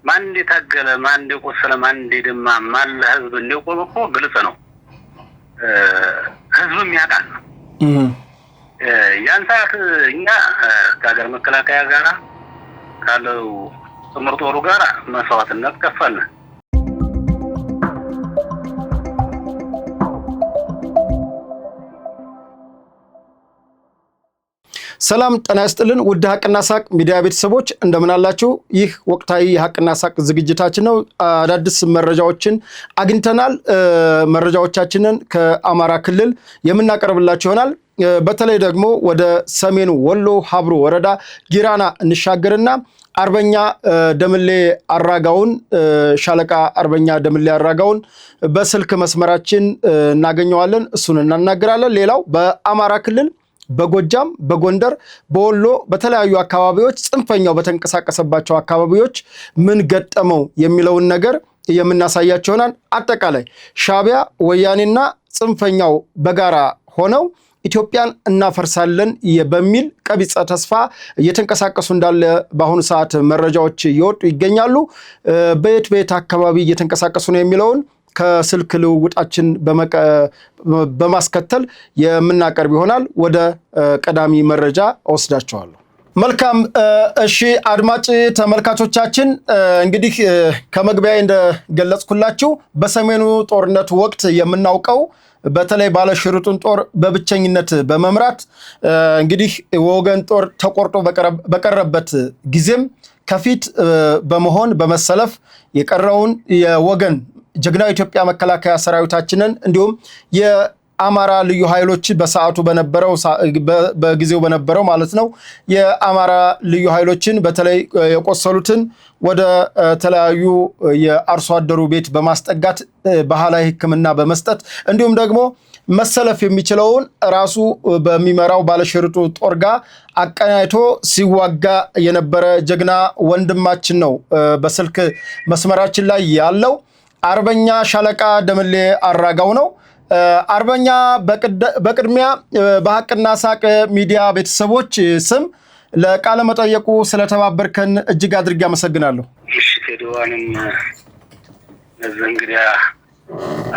ማን እንደታገለ ማን እንደቆሰለ ማን እንደደማ ማን ለህዝብ እንደቆመ እኮ ግልጽ ነው። ህዝብም ያውቃል። ያን ሰዓት እኛ ከሀገር መከላከያ ጋራ ካለው ጥምር ጦሩ ጋራ መስዋዕትነት ከፈልን። ሰላም ጤና ይስጥልን ውድ ሀቅና ሳቅ ሚዲያ ቤተሰቦች እንደምን አላችሁ? ይህ ወቅታዊ ሀቅና ሳቅ ዝግጅታችን ነው። አዳዲስ መረጃዎችን አግኝተናል። መረጃዎቻችንን ከአማራ ክልል የምናቀርብላችሁ ይሆናል። በተለይ ደግሞ ወደ ሰሜን ወሎ ሀብሩ ወረዳ ጊራና እንሻገርና አርበኛ ደምሌ አራጋውን ሻለቃ አርበኛ ደምሌ አራጋውን በስልክ መስመራችን እናገኘዋለን። እሱን እናናገራለን። ሌላው በአማራ ክልል በጎጃም በጎንደር በወሎ በተለያዩ አካባቢዎች ጽንፈኛው በተንቀሳቀሰባቸው አካባቢዎች ምን ገጠመው የሚለውን ነገር የምናሳያችሁ ይሆናል። አጠቃላይ ሻዕቢያ ወያኔና ጽንፈኛው በጋራ ሆነው ኢትዮጵያን እናፈርሳለን በሚል ቀቢጸ ተስፋ እየተንቀሳቀሱ እንዳለ በአሁኑ ሰዓት መረጃዎች እየወጡ ይገኛሉ። በየት አካባቢ እየተንቀሳቀሱ ነው የሚለውን ከስልክ ልውውጣችን በማስከተል የምናቀርብ ይሆናል። ወደ ቀዳሚ መረጃ ወስዳችኋለሁ። መልካም እሺ አድማጭ ተመልካቾቻችን እንግዲህ ከመግቢያ እንደገለጽኩላችሁ በሰሜኑ ጦርነት ወቅት የምናውቀው በተለይ ባለሽርጡን ጦር በብቸኝነት በመምራት እንግዲህ ወገን ጦር ተቆርጦ በቀረበት ጊዜም ከፊት በመሆን በመሰለፍ የቀረውን የወገን ጀግናው ኢትዮጵያ መከላከያ ሰራዊታችንን እንዲሁም የአማራ ልዩ ኃይሎች በሰዓቱ በጊዜው በነበረው ማለት ነው የአማራ ልዩ ኃይሎችን በተለይ የቆሰሉትን ወደ ተለያዩ የአርሶ አደሩ ቤት በማስጠጋት ባህላዊ ሕክምና በመስጠት እንዲሁም ደግሞ መሰለፍ የሚችለውን ራሱ በሚመራው ባለሽርጡ ጦር ጋር አቀናይቶ ሲዋጋ የነበረ ጀግና ወንድማችን ነው በስልክ መስመራችን ላይ ያለው አርበኛ ሻለቃ ደምሌ አራጋው ነው። አርበኛ በቅድሚያ በሀቅና ሳቅ ሚዲያ ቤተሰቦች ስም ለቃለ መጠየቁ ስለተባበርከን እጅግ አድርጌ አመሰግናለሁ። እሺ ቴዲዋንም ለዚህ እንግዲህ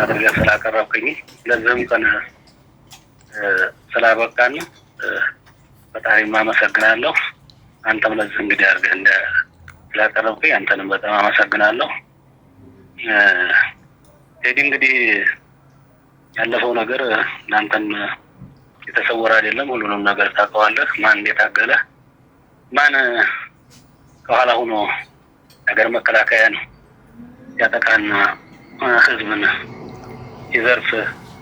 አድርጋ ስላቀረብከኝ ለዚህም ቀን ስላበቃን በጣም አመሰግናለሁ። አንተም ለዚህ እንግዲህ አድርገህ ስላቀረብከኝ አንተንም በጣም አመሰግናለሁ። ቴዲ እንግዲህ ያለፈው ነገር እናንተም የተሰወረ አይደለም። ሁሉንም ነገር ታውቀዋለህ። ማን እንደታገለ ማን ከኋላ ሆኖ ሀገር መከላከያ ነው ያጠቃና ህዝብን ይዘርፍ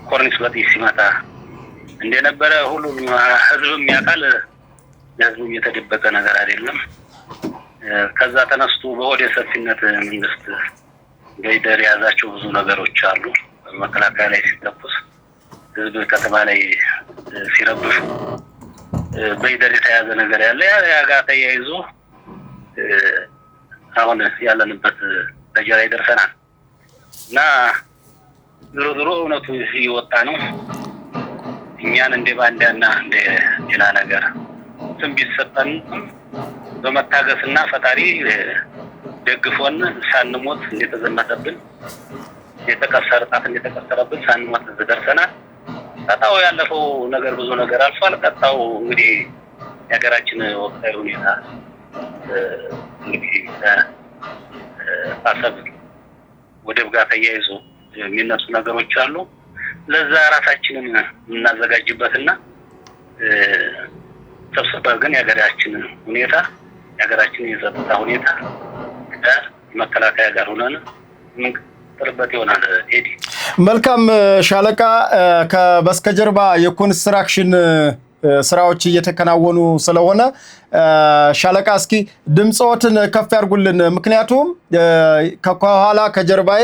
ኮርኒስ በጥይት ሲመታ እንደነበረ ሁሉም ህዝብም ያውቃል። ለህዝቡ የተደበቀ ነገር አይደለም። ከዛ ተነስቶ በወደ ሰፊነት መንግስት ገይደር ያዛቸው ብዙ ነገሮች አሉ። መከላከያ ላይ ሲተኩስ ህዝብ ከተማ ላይ ሲረብሹ በይደር የተያዘ ነገር ያለ ያ ጋር ተያይዞ አሁን ያለንበት ደረጃ ላይ ደርሰናል እና ዞሮ እውነቱ ይወጣ ነው። እኛን እንደ ባንዳና እንደ ሌላ ነገር ስም ቢሰጠን በመታገስና ፈጣሪ ደግፎን ሳንሞት እንደተዘመተብን የተከሰረጣት እንደተከሰረብን ሳንሞት ደርሰናል። ቀጣው ያለፈው ነገር ብዙ ነገር አልፏል። ቀጣው እንግዲህ የሀገራችን ወቅታዊ ሁኔታ እንግዲህ አሰብ ወደብ ጋር ተያይዞ የሚነሱ ነገሮች አሉ። ለዛ ራሳችንን እናዘጋጅበትና ተሰብስበን ግን የሀገራችን ሁኔታ የሀገራችን የጸጥታ ሁኔታ መከላከያ ጋር ሆነን ጥርበት ይሆናል። ቴዲ መልካም ሻለቃ ከበስተጀርባ የኮንስትራክሽን ስራዎች እየተከናወኑ ስለሆነ ሻለቃ እስኪ ድምጾትን ከፍ ያርጉልን። ምክንያቱም ከኋላ ከጀርባዬ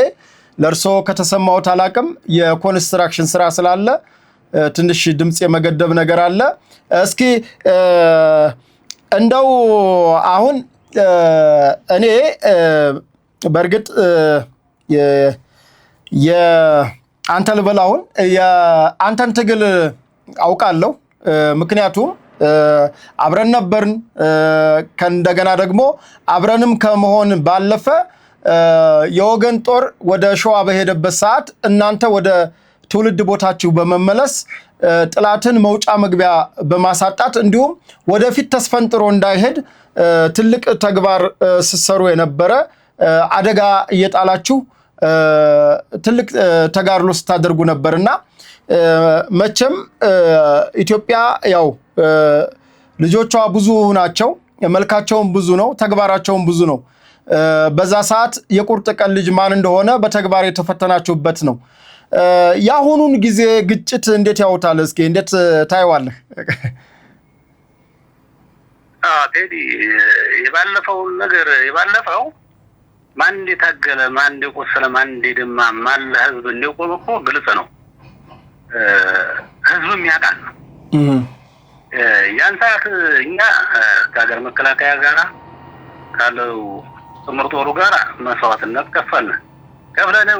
ለርሶ ከተሰማው ታላቅም የኮንስትራክሽን ስራ ስላለ ትንሽ ድምጽ የመገደብ ነገር አለ። እስኪ እንደው አሁን እኔ በርግጥ የአንተ ልበል አሁን የአንተን ትግል አውቃለሁ። ምክንያቱም አብረን ነበርን። ከእንደገና ደግሞ አብረንም ከመሆን ባለፈ የወገን ጦር ወደ ሸዋ በሄደበት ሰዓት እናንተ ወደ ትውልድ ቦታችሁ በመመለስ ጥላትን መውጫ መግቢያ በማሳጣት እንዲሁም ወደፊት ተስፈንጥሮ እንዳይሄድ ትልቅ ተግባር ሲሰሩ የነበረ አደጋ እየጣላችሁ ትልቅ ተጋድሎ ስታደርጉ ነበርና መቼም ኢትዮጵያ ያው ልጆቿ ብዙ ናቸው፣ መልካቸውም ብዙ ነው፣ ተግባራቸውም ብዙ ነው። በዛ ሰዓት የቁርጥ ቀን ልጅ ማን እንደሆነ በተግባር የተፈተናችሁበት ነው። የአሁኑን ጊዜ ግጭት እንዴት ያውታል? እስኪ እንዴት ታይዋለህ? ቴዲ የባለፈው ማን እንደታገለ ማን እንደቆሰለ ማን እንደደማ ማን ለህዝብ እንደቆመ እኮ ግልጽ ነው። ህዝብም ያውቃል። ያን ሰዓት እኛ ከሀገር መከላከያ ጋር ካለው ጥምር ጦሩ ጋር መስዋዕትነት ከፍለን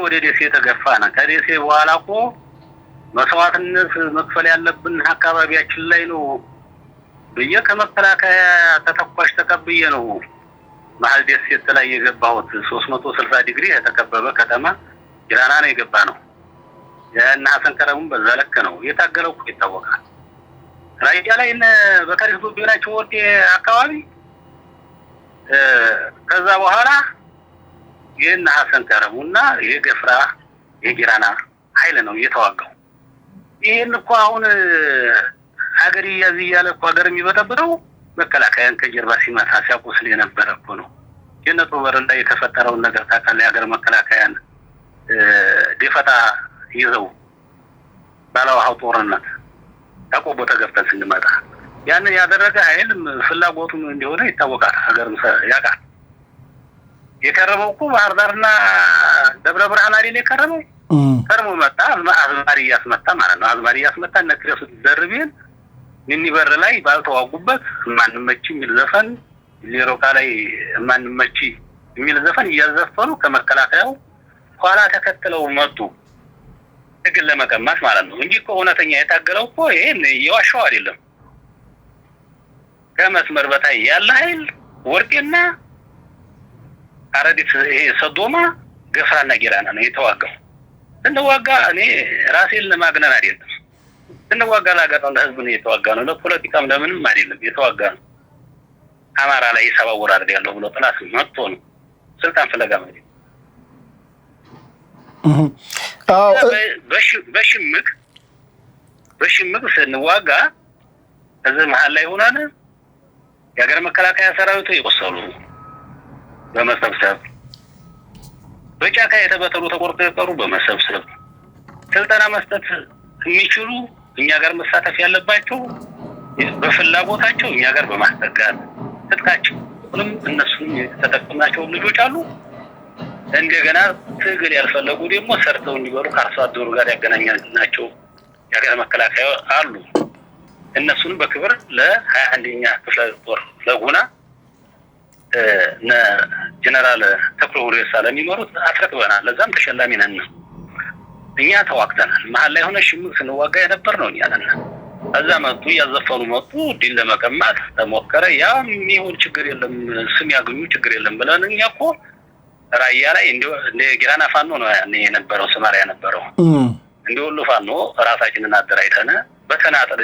ወደ ደሴ ተገፋን። ከደሴ በኋላ እኮ መስዋዕትነት መክፈል ያለብን አካባቢያችን ላይ ነው ብዬ ከመከላከያ ተተኳሽ ተቀብዬ ነው መሀል ደሴት ላይ የገባሁት። 360 ዲግሪ የተከበበ ከተማ ጊራና ነው የገባ ነው። እና ሐሰን ከረሙን በዛ ለክ ነው የታገለው እኮ ይታወቃል። ራያ ላይ በከሪስ ዱቤናቸው ወርዴ አካባቢ ከዛ በኋላ የና ሐሰን ከረሙና የገፍራ የጊራና ኃይል ነው የተዋጋው። ይሄን እኮ አሁን ሀገር ያለ እኮ ሀገር የሚበጠብጠው መከላከያን ከጀርባ ሲመታ ሲያቆስል የነበረ እኮ ነው። ጀነቱ ወረዳ የተፈጠረውን ነገር ታውቃለህ? ሀገር መከላከያን ደፈጣ ይዘው ባለዋው ጦርነት ታቆቦ ተገፍተን ስንመጣ ያን ያደረገ ኃይል ፍላጎቱም እንደሆነ ይታወቃል። ሀገርም ያውቃል። የከረመው እኮ ባህር ዳርና ደብረ ብርሃን አይደል የከረመው? ከርሞ መጣ አዝማሪ ያስመጣ ማለት ነው። አዝማሪ ያስመጣ ነክረሱ ደርቤን ሚኒበር ላይ ባልተዋጉበት ማንመቺ የሚል ዘፈን ሊሮካ ላይ ማንመቺ የሚል ዘፈን እያዘፈኑ ከመከላከያው ኋላ ተከትለው መጡ። ትግል ለመቀማት ማለት ነው እንጂ እኮ እውነተኛ የታገለው እኮ ይሄን የዋሻው አይደለም። ከመስመር በታይ ያለ ኃይል ወርቄና አረዲት ይሄ ሰዶማ ገፍራና ጊራና ነው የተዋጋው። እንደዋጋ እኔ ራሴን ለማግነን አይደለም። እንደዋጋ ላገጠው ለህዝብ ነው የተዋጋ ነው። ለፖለቲካም ለምንም አይደለም የተዋጋ ነው። አማራ ላይ ሰባወር አይደል ያለው ብሎ ጥላት መጥቶ ነው ስልጣን ፍለጋ ማለት ነው። በሽምቅ ስንዋጋ እዚህ መሀል ላይ ሆነን የሀገር መከላከያ ሰራዊቱ የቆሰሉ በመሰብሰብ በጫካ የተበተሉ ተቆርጠው የቀሩ በመሰብሰብ ስልጠና መስጠት የሚችሉ እኛ ጋር መሳተፍ ያለባቸው በፍላጎታቸው እኛ ጋር በማስጠጋት ትጥቃቸው ሁሉም እነሱም የተጠቀምናቸው ልጆች አሉ። እንደገና ትግል ያልፈለጉ ደግሞ ሰርተው እንዲበሩ ከአርሶ አደሩ ጋር ያገናኛናቸው የሀገር መከላከያ አሉ። እነሱን በክብር ለ21ኛ ክፍለ ጦር ለጉና ጀነራል ተክሎ ሁሬሳ ለሚመሩት አስረክበናል። ለዛም ተሸላሚ ነን። እኛ ተዋግተናል። መሀል ላይ ሆነ ሽምቅ ስንዋጋ የነበር ነው እኛ ነን። እዛ መጡ ያዘፈኑ መጡ ዲል ለመቀማት ተሞከረ። ያ የሚሆን ችግር የለም ስም ያገኙ ችግር የለም ብለን እኛ እኮ ራያ ላይ እንደ ጊራና ፋኖ ነው ያኔ የነበረው ስማሪያ የነበረው እንደውሉ ፋኖ ራሳችንን አደራጅተን በተናጠል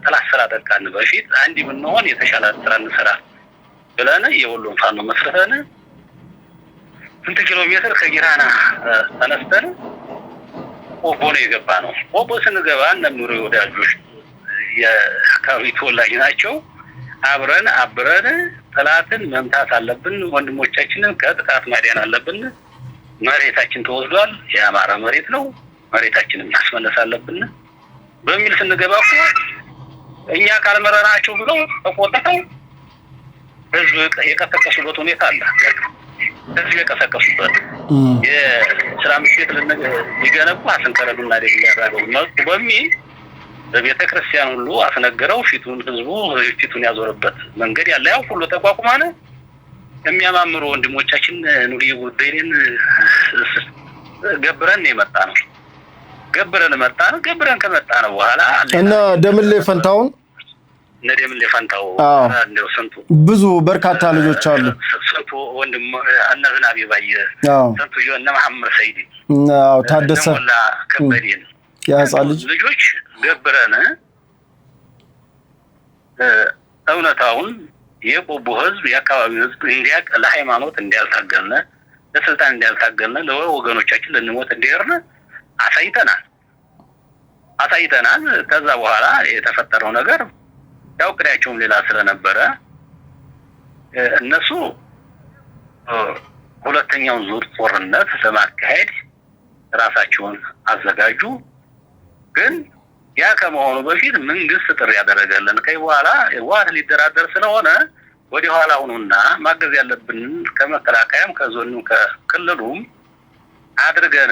ጥላት ስራ ጠቃን በፊት አንዲ ብንሆን የተሻለ ስራ እንሰራ ብለን የወሎን ፋኖ መስርተን ስንት ኪሎ ሜትር ከጊራና ተነስተን ቆቦ ነው የገባ ነው። ቆቦ ስንገባ እነምሩ ወዳጆች የአካባቢ ተወላጅ ናቸው። አብረን ጥላትን መምታት አለብን። ወንድሞቻችንን ከጥቃት ማዳን አለብን። መሬታችን ተወስዷል። የአማራ መሬት ነው። መሬታችንን ማስመለስ አለብን በሚል ስንገባ እኮ እኛ ካልመረራቸው ብለው ተቆጥተው ህዝብ የቀሰቀሱበት ሁኔታ አለ። ህዝብ የቀሰቀሱበት የስራ ምሽት ሊገነቡ አስንከረዱና ደግ ያደረገው መጡ በሚል በቤተ ክርስቲያን ሁሉ አስነገረው ህዝቡ ፊቱን ያዞረበት መንገድ ያለ ያው ሁሉ ተቋቁማነ የሚያማምሩ ወንድሞቻችን ኑሪዬ ጉዳይን ገብረን የመጣ ነው። ገብረን ከመጣ ነው በኋላ እና ደምሌ ፈንታውን እንደው ስንቱ ብዙ በርካታ ልጆች አሉ። ስንቱ ወንድም እነ ዝናቤ ባየ ስንቱ እነ መሐመድ ሰይድ ታደሰ ከበዴን ያጻል ልጆች ገብረን እውነታውን የቆቦ ህዝብ የአካባቢው ህዝብ እንዲያቅ ለሃይማኖት እንዲያልታገልነ ለስልጣን እንዲያልታገልነ ለወገኖቻችን ልንሞት እንዲርነ አሳይተናል። ከዛ በኋላ የተፈጠረው ነገር ያው ቅዳቸውም ሌላ ስለነበረ እነሱ ሁለተኛውን ዙር ጦርነት ለማካሄድ ራሳቸውን አዘጋጁ። ግን ያ ከመሆኑ በፊት መንግስት ጥሪ ያደረገልን በኋላ ዋት ሊደራደር ስለሆነ ወደ ኋላ ሆኖና ማገዝ ያለብን ከመከላከያም ከዞኑም ከክልሉም አድርገን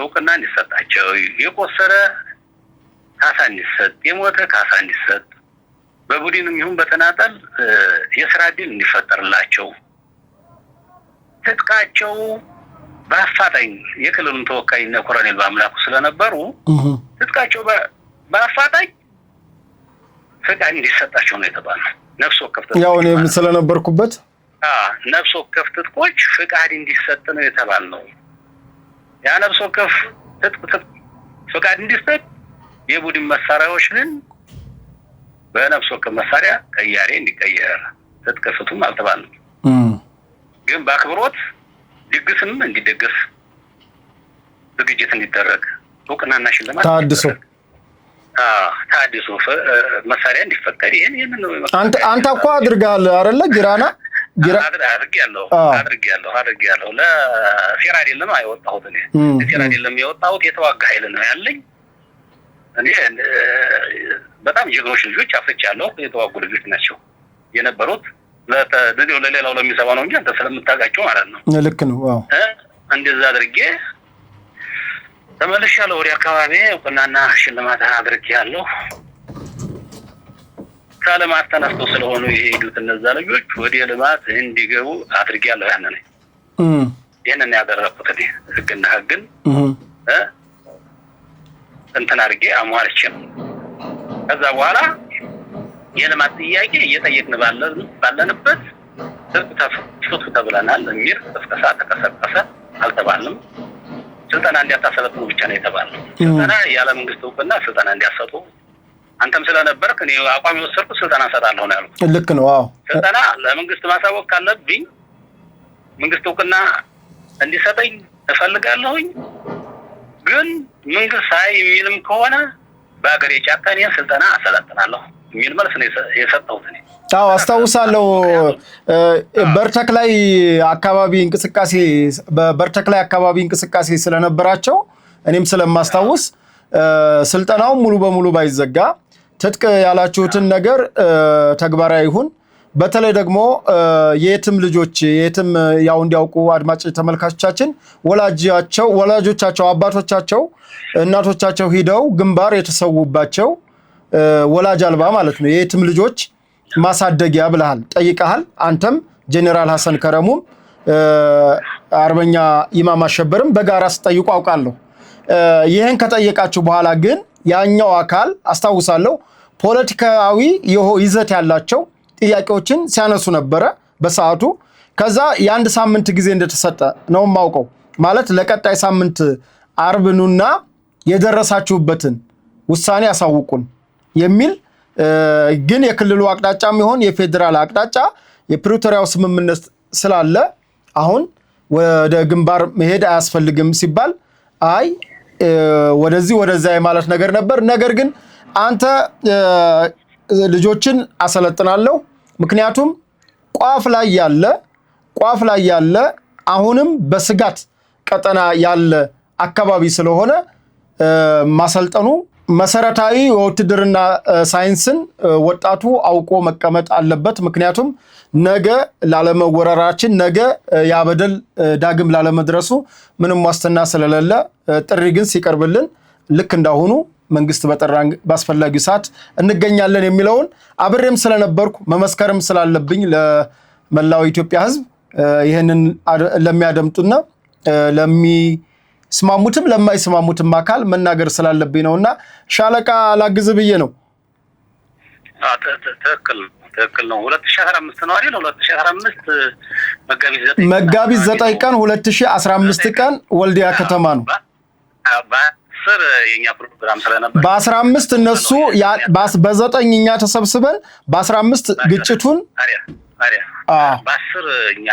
እውቅና እንዲሰጣቸው የቆሰረ ካሳ እንዲሰጥ የሞተ ካሳ እንዲሰጥ በቡድንም ይሁን በተናጠል የሥራ ዕድል እንዲፈጠርላቸው ትጥቃቸው በአፋጣኝ የክልሉን ተወካይና ኮሎኔል ባምላኩ ስለነበሩ ትጥቃቸው በአፋጣኝ ፍቃድ እንዲሰጣቸው ነው የተባለው። ነፍስ ወከፍ ያው እኔም ስለነበርኩበት ነፍስ ወከፍ ትጥቆች ፍቃድ እንዲሰጥ ነው የተባለው። ያ ነፍስ ወከፍ ፍቃድ እንዲሰጥ የቡድን መሳሪያዎች ግን በነፍስ ወከፍ መሳሪያ ቀያሬ እንዲቀየር ትጥቅ ፍቱም አልተባለም። ግን በአክብሮት ድግስም እንዲደገስ ዝግጅት እንዲደረግ እውቅናና ሽልማት ታድሶ መሳሪያ እንዲፈቀድ ይሄን ነው። አንተ እኮ አድርጋል አይደለ? ጊራና አድርጌያለሁ። ለሴራ አይደለም አይወጣሁት እኔ ለሴራ አይደለም የወጣሁት የተዋጋ ኃይል ነው ያለኝ። እኔ በጣም ጀግኖች ልጆች አፍርቻለሁ። የተዋጉ ልጆች ናቸው የነበሩት። ለሌላው ለሚሰማ ነው እንጂ አንተ ስለምታውቃቸው ማለት ነው። ልክ ነው። አዎ እንደዛ አድርጌ ተመልሻለሁ ወደ አካባቢ እውቅናና ሽልማት አድርጌያለሁ። ከልማት ተነስተው ስለሆኑ የሄዱት እነዛ ልጆች ወደ ልማት እንዲገቡ አድርጌያለሁ። ያንን ያደረኩት እኔ ህግና ህግን እንትን አድርጌ አሟልቼ ነው። ከዛ በኋላ የልማት ጥያቄ እየጠየቅን ባለንበት ፍቱ ተብለናል የሚል ቅስቀሳ ተቀሰቀሰ። አልተባልንም። ስልጠና እንዲያሰለጥኑ ብቻ ነው የተባለው። ስልጠና ያለ መንግስት እውቅና ስልጠና እንዲያሰጡ አንተም ስለነበርክ እኔ አቋም የወሰድኩት ስልጠና እሰጣለሁ ነው ያልኩት። ልክ ነው። አዎ ስልጠና ለመንግስት ማሳወቅ ካለብኝ መንግስት እውቅና እንዲሰጠኝ እፈልጋለሁኝ። ግን መንግስት አይ የሚልም ከሆነ በአገሬ ጫካ እኔን ስልጠና አሰለጥናለሁ የሚል መልስ ነው የሰጠሁት እኔ። አዎ አስታውሳለሁ። በርተክላይ አካባቢ እንቅስቃሴ ስለነበራቸው እኔም ስለማስታውስ ስልጠናው ሙሉ በሙሉ ባይዘጋ ትጥቅ ያላችሁትን ነገር ተግባራዊ ይሁን። በተለይ ደግሞ የየትም ልጆች የየትም ያው እንዲያውቁ አድማጭ ተመልካቾቻችን ወላጆቻቸው አባቶቻቸው እናቶቻቸው ሂደው ግንባር የተሰዉባቸው ወላጅ አልባ ማለት ነው የየትም ልጆች ማሳደጊያ ብለሃል ጠይቀሃል። አንተም ጄኔራል ሐሰን ከረሙም አርበኛ ኢማም አሸበርም በጋራ ስጠይቁ አውቃለሁ። ይሄን ከጠየቃችሁ በኋላ ግን ያኛው አካል አስታውሳለሁ ፖለቲካዊ ይዘት ያላቸው ጥያቄዎችን ሲያነሱ ነበረ በሰዓቱ። ከዛ የአንድ ሳምንት ጊዜ እንደተሰጠ ነው የማውቀው። ማለት ለቀጣይ ሳምንት አርብ ኑና የደረሳችሁበትን ውሳኔ ያሳውቁን የሚል ግን የክልሉ አቅጣጫም ይሆን የፌዴራል አቅጣጫ የፕሪቶሪያው ስምምነት ስላለ አሁን ወደ ግንባር መሄድ አያስፈልግም ሲባል አይ ወደዚህ ወደዛ የማለት ነገር ነበር። ነገር ግን አንተ ልጆችን አሰለጥናለሁ ምክንያቱም ቋፍ ላይ ያለ አሁንም በስጋት ቀጠና ያለ አካባቢ ስለሆነ ማሰልጠኑ መሰረታዊ የውትድርና ሳይንስን ወጣቱ አውቆ መቀመጥ አለበት። ምክንያቱም ነገ ላለመወረራችን ነገ ያበደል ዳግም ላለመድረሱ ምንም ዋስትና ስለሌለ ጥሪ ግን ሲቀርብልን ልክ እንዳሁኑ መንግስት በጠራን ባስፈላጊው ሰዓት እንገኛለን የሚለውን አብሬም ስለነበርኩ መመስከርም ስላለብኝ ለመላው ኢትዮጵያ ህዝብ ይሄንን ለሚያደምጡና ለሚስማሙትም ለማይስማሙትም አካል መናገር ስላለብኝ ነውና ሻለቃ ላግዝ ብዬ ነው። ትክክል ነው። 2015 ነው አይደል? 2015 መጋቢት 9 ቀን 2015 ቀን ወልዲያ ከተማ ነው። በ10 የኛ ፕሮግራም ስለነበር በ15 እነሱ በ9 እኛ ተሰብስበን በ15 ግጭቱን በ10 እኛ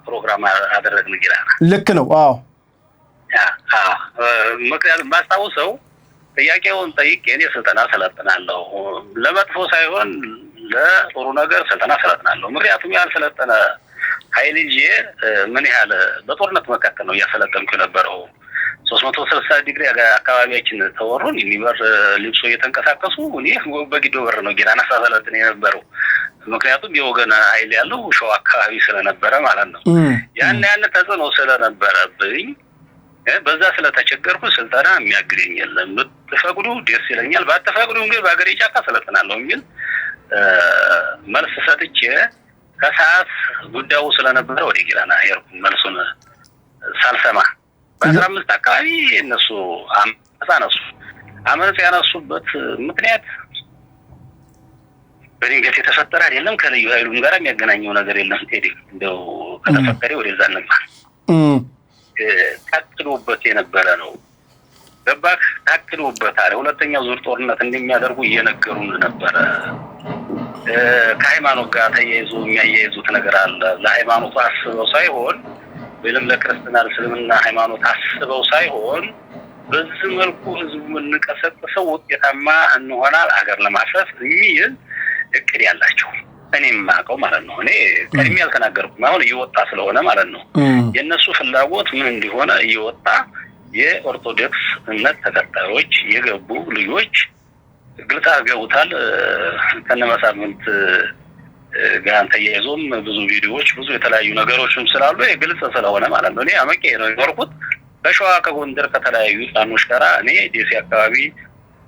ፕሮግራም አደረግን ይላል። ልክ ነው። አዎ ምክንያቱም ማስታወሰው ጥያቄውን ጠይቄ እኔ ስልጠና ሰለጥናለሁ ለመጥፎ ሳይሆን ለጥሩ ነገር ስልጠና ሰለጥናለሁ። ምክንያቱም ያልሰለጠነ ኃይል ይዤ ምን ያህል በጦርነት መካከል ነው እያሰለጠንኩ የነበረው። 360 ዲግሪ አካባቢያችን ተወሩን የሚበር ልብሶ እየተንቀሳቀሱ እኔ በጊዶ በር ነው ጊራና ሰለጥን የነበረው። ምክንያቱም የወገን ኃይል ያለው ሸዋ አካባቢ ስለነበረ ማለት ነው። ያን ተጽዕኖ ስለነበረብኝ በዛ ስለተቸገርኩ ስልጠና የሚያግደኝ የለም። ብትፈቅዱ ደስ ይለኛል፣ ባትፈቅዱ ግን በአገሬ ጫካ ሰለጥናለሁ የሚል መልስ ሰጥቼ ከሰዓት ጉዳዩ ስለነበረ ወደ ጊራና ሄድኩ። መልሱን ሳልሰማ በ15 አካባቢ እነሱ አመፅ ያነሱበት ምክንያት በድንገት የተፈጠረ አይደለም። ከልዩ ኃይሉም ጋር የሚያገናኘው ነገር የለም። ቴዲ እንደው ከተፈቀደ ወደዛ እንግባ። ታቅዶበት የነበረ ነው። ገባክ? ታቅዶበታል። ሁለተኛው ዙር ጦርነት እንደሚያደርጉ እየነገሩን ነበረ። ከሃይማኖት ጋር ተያይዞ የሚያያይዙት ነገር አለ። ለሃይማኖቱ አስበው ሳይሆን ወይም ለክርስትና ለእስልምና ሃይማኖት አስበው ሳይሆን በዚህ መልኩ ህዝቡ እንቀሰቅሰው ውጤታማ እንሆናል ሀገር ለማፍረስ የሚል እቅድ ያላቸው እኔም ማቀው ማለት ነው። እኔ ቀድሜ ያልተናገርኩም አሁን እየወጣ ስለሆነ ማለት ነው። የነሱ ፍላጎት ምን እንደሆነ እየወጣ የኦርቶዶክስ እምነት ተከታዮች የገቡ ልጆች ግልጽ አድርገውታል። ከነመሳፍንት ጋር ተያይዞም ብዙ ቪዲዮዎች ብዙ የተለያዩ ነገሮችም ስላሉ ግልጽ ስለሆነ ማለት ነው። እኔ አመቄ ነው የኖርኩት በሸዋ ከጎንደር ከተለያዩ ጣኖች ጋር እኔ ደሴ አካባቢ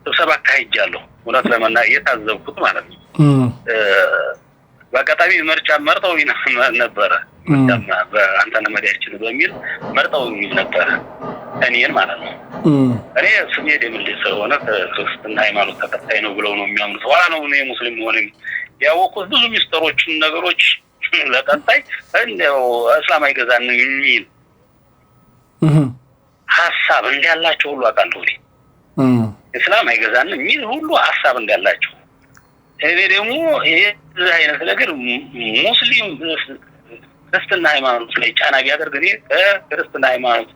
ስብሰባ አካሂጃለሁ። እውነት ለመናገር የታዘብኩት ማለት ነው። በአጋጣሚ ምርጫ መርጠው ነበረ። በአንተነ መሪያችን በሚል መርጠው ነበረ እኔን ማለት ነው። እኔ ስሜ ደምልኝ ስለሆነ ክርስትና ሃይማኖት ተከታይ ነው ብለው ነው የሚያምኑት። ኋላ ነው እኔ ሙስሊም መሆኔን ያወቅሁት። ብዙ ሚስጥሮችን ነገሮች ለቀጣይ እንደው እስላም አይገዛንም የሚል ሀሳብ እንዳላቸው ሁሉ አውቃለሁ። እስላም አይገዛንም የሚል ሁሉ ሀሳብ እንዳላቸው እኔ ደግሞ ይሄ አይነት ነገር ሙስሊም ክርስትና ሃይማኖት ላይ ጫና ቢያደርግ እኔ ከክርስትና ሃይማኖት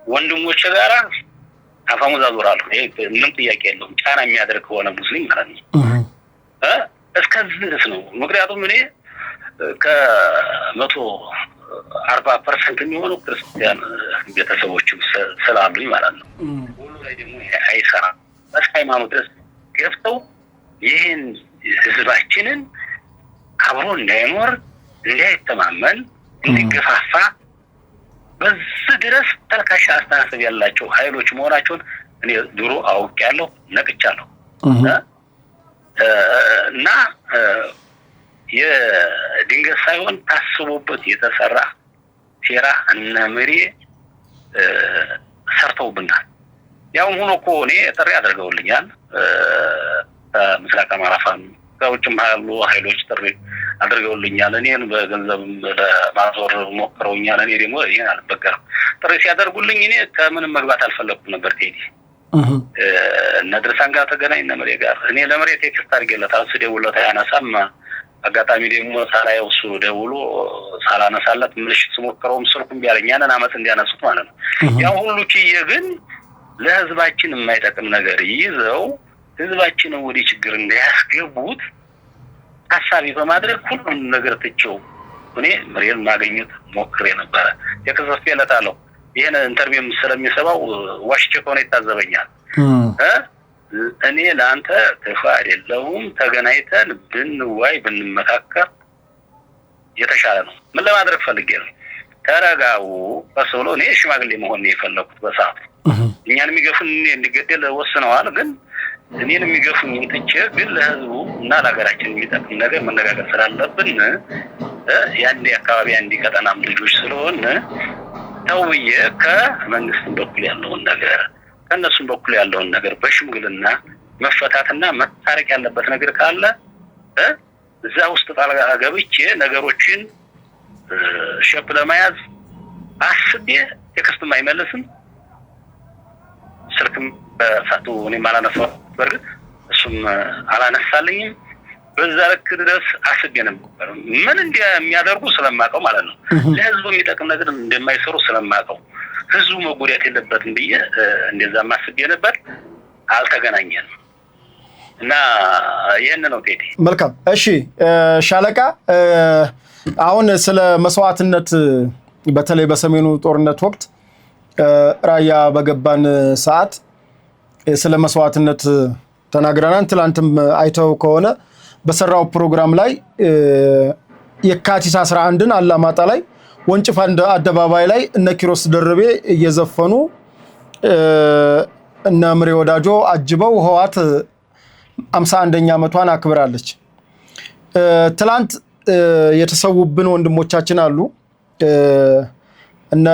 ወንድሞች ጋራ አፈሙዝ አዞራለሁ። ይሄ ምንም ጥያቄ የለውም። ጫና የሚያደርግ ከሆነ ሙስሊም ማለት ነው እስከዚህ ድረስ ነው። ምክንያቱም እኔ ከ140% የሚሆኑ ክርስቲያን ቤተሰቦችም ስላሉኝ ማለት ነው። ሁሉ ላይ ደግሞ አይሰራም። ሃይማኖት ድረስ ገብተው ይህን ህዝባችንን አብሮ እንዳይኖር እንዳይተማመን እንዲገፋፋ በዚህ ድረስ ተልካሻ አስተሳሰብ ያላቸው ኃይሎች መሆናቸውን እኔ ድሮ አውቄያለሁ፣ ነቅቻለሁ። እና የድንገት ሳይሆን ታስቦበት የተሰራ ሴራ እነ መሪ ሰርተውብናል። ያው ሆኖ እኮ እኔ ጥሪ አድርገውልኛል። ምስራቅ አማራ ፋኖ ከውጭም ያሉ ኃይሎች ጥሪ አድርገውልኛል። እኔን በገንዘብም ለማዞር ሞክረውኛል። እኔ ደግሞ ይሄን አልበገርም። ጥሪ ሲያደርጉልኝ እኔ ከምንም መግባት አልፈለኩም ነበር። ቴዲ እነ ድርሳን ጋር ተገናኝ እነ መሬ ጋር እኔ ለመሬ ቴክስት አድርጌለታለሁ። ስደውልለት አያነሳም። አጋጣሚ ደግሞ ሳላየው እሱ ደውሎ ሳላነሳለት ምልሽት ስሞክረውም ስልኩም ቢያለኝ ያንን አመት እንዲያነሱት ማለት ነው። ያው ሁሉ ኪየ ግን ለህዝባችን የማይጠቅም ነገር ይዘው ህዝባችን ወደ ችግር እንዳያስገቡት ሐሳቢ በማድረግ ሁሉን ነገር ትቼው እኔ መሬን ማግኘት ሞክሬ ነበር። የከሰፈለታለሁ ይሄን ኢንተርቪው ስለሚሰባው ዋሽቼ ከሆነ ይታዘበኛል። እኔ ለአንተ ክፉ አይደለሁም። ተገናኝተን ብንዋይ ብንመካከር የተሻለ ነው። ምን ለማድረግ ፈልጌ ነው? ተረጋጉ በሰሎ እኔ ሽማግሌ መሆን ነው የፈለኩት በሰዓቱ እኛን የሚገፉን እንዲገደል ወስነዋል ግን እኔን የሚገፉኝ ትቼ ግን ለህዝቡ እና ለሀገራችን የሚጠቅም ነገር መነጋገር ስላለብን ያንዴ አካባቢ አንዲ ቀጠናም ልጆች ስለሆነ ተውዬ ከመንግስት በኩል ያለውን ነገር ከነሱም በኩል ያለውን ነገር በሽምግልና መፈታትና መታረቅ ያለበት ነገር ካለ እዛ ውስጥ ጣልቃ ገብቼ ነገሮችን ሸፕ ለማያዝ አስቤ የከስተም አይመለስም ስልክም በሳቱ እኔ ማላነሳው በርግጥ እሱም አላነሳልኝም በዛ ልክ ድረስ አስቤ ነበር ምን እንደሚያደርጉ ስለማቀው ማለት ነው ለህዝቡ የሚጠቅም ነገር እንደማይሰሩ ስለማቀው ህዝቡ መጎዳት የለበትም ብዬ እንደዛ ማስቤ ነበር አልተገናኘንም እና ይሄን ነው ቴዲ መልካም እሺ ሻለቃ አሁን ስለ መስዋዕትነት በተለይ በሰሜኑ ጦርነት ወቅት ራያ በገባን ሰዓት ስለ መስዋዕትነት ተናግረናል ትላንትም አይተው ከሆነ በሰራው ፕሮግራም ላይ የካቲት 11ን አላማጣ ላይ ወንጭፍ አደባባይ ላይ እነ ኪሮስ ደርቤ እየዘፈኑ እነ ምሬ ወዳጆ አጅበው ህዋት 51ኛ ዓመቷን አክብራለች ትላንት የተሰውብን ወንድሞቻችን አሉ እነ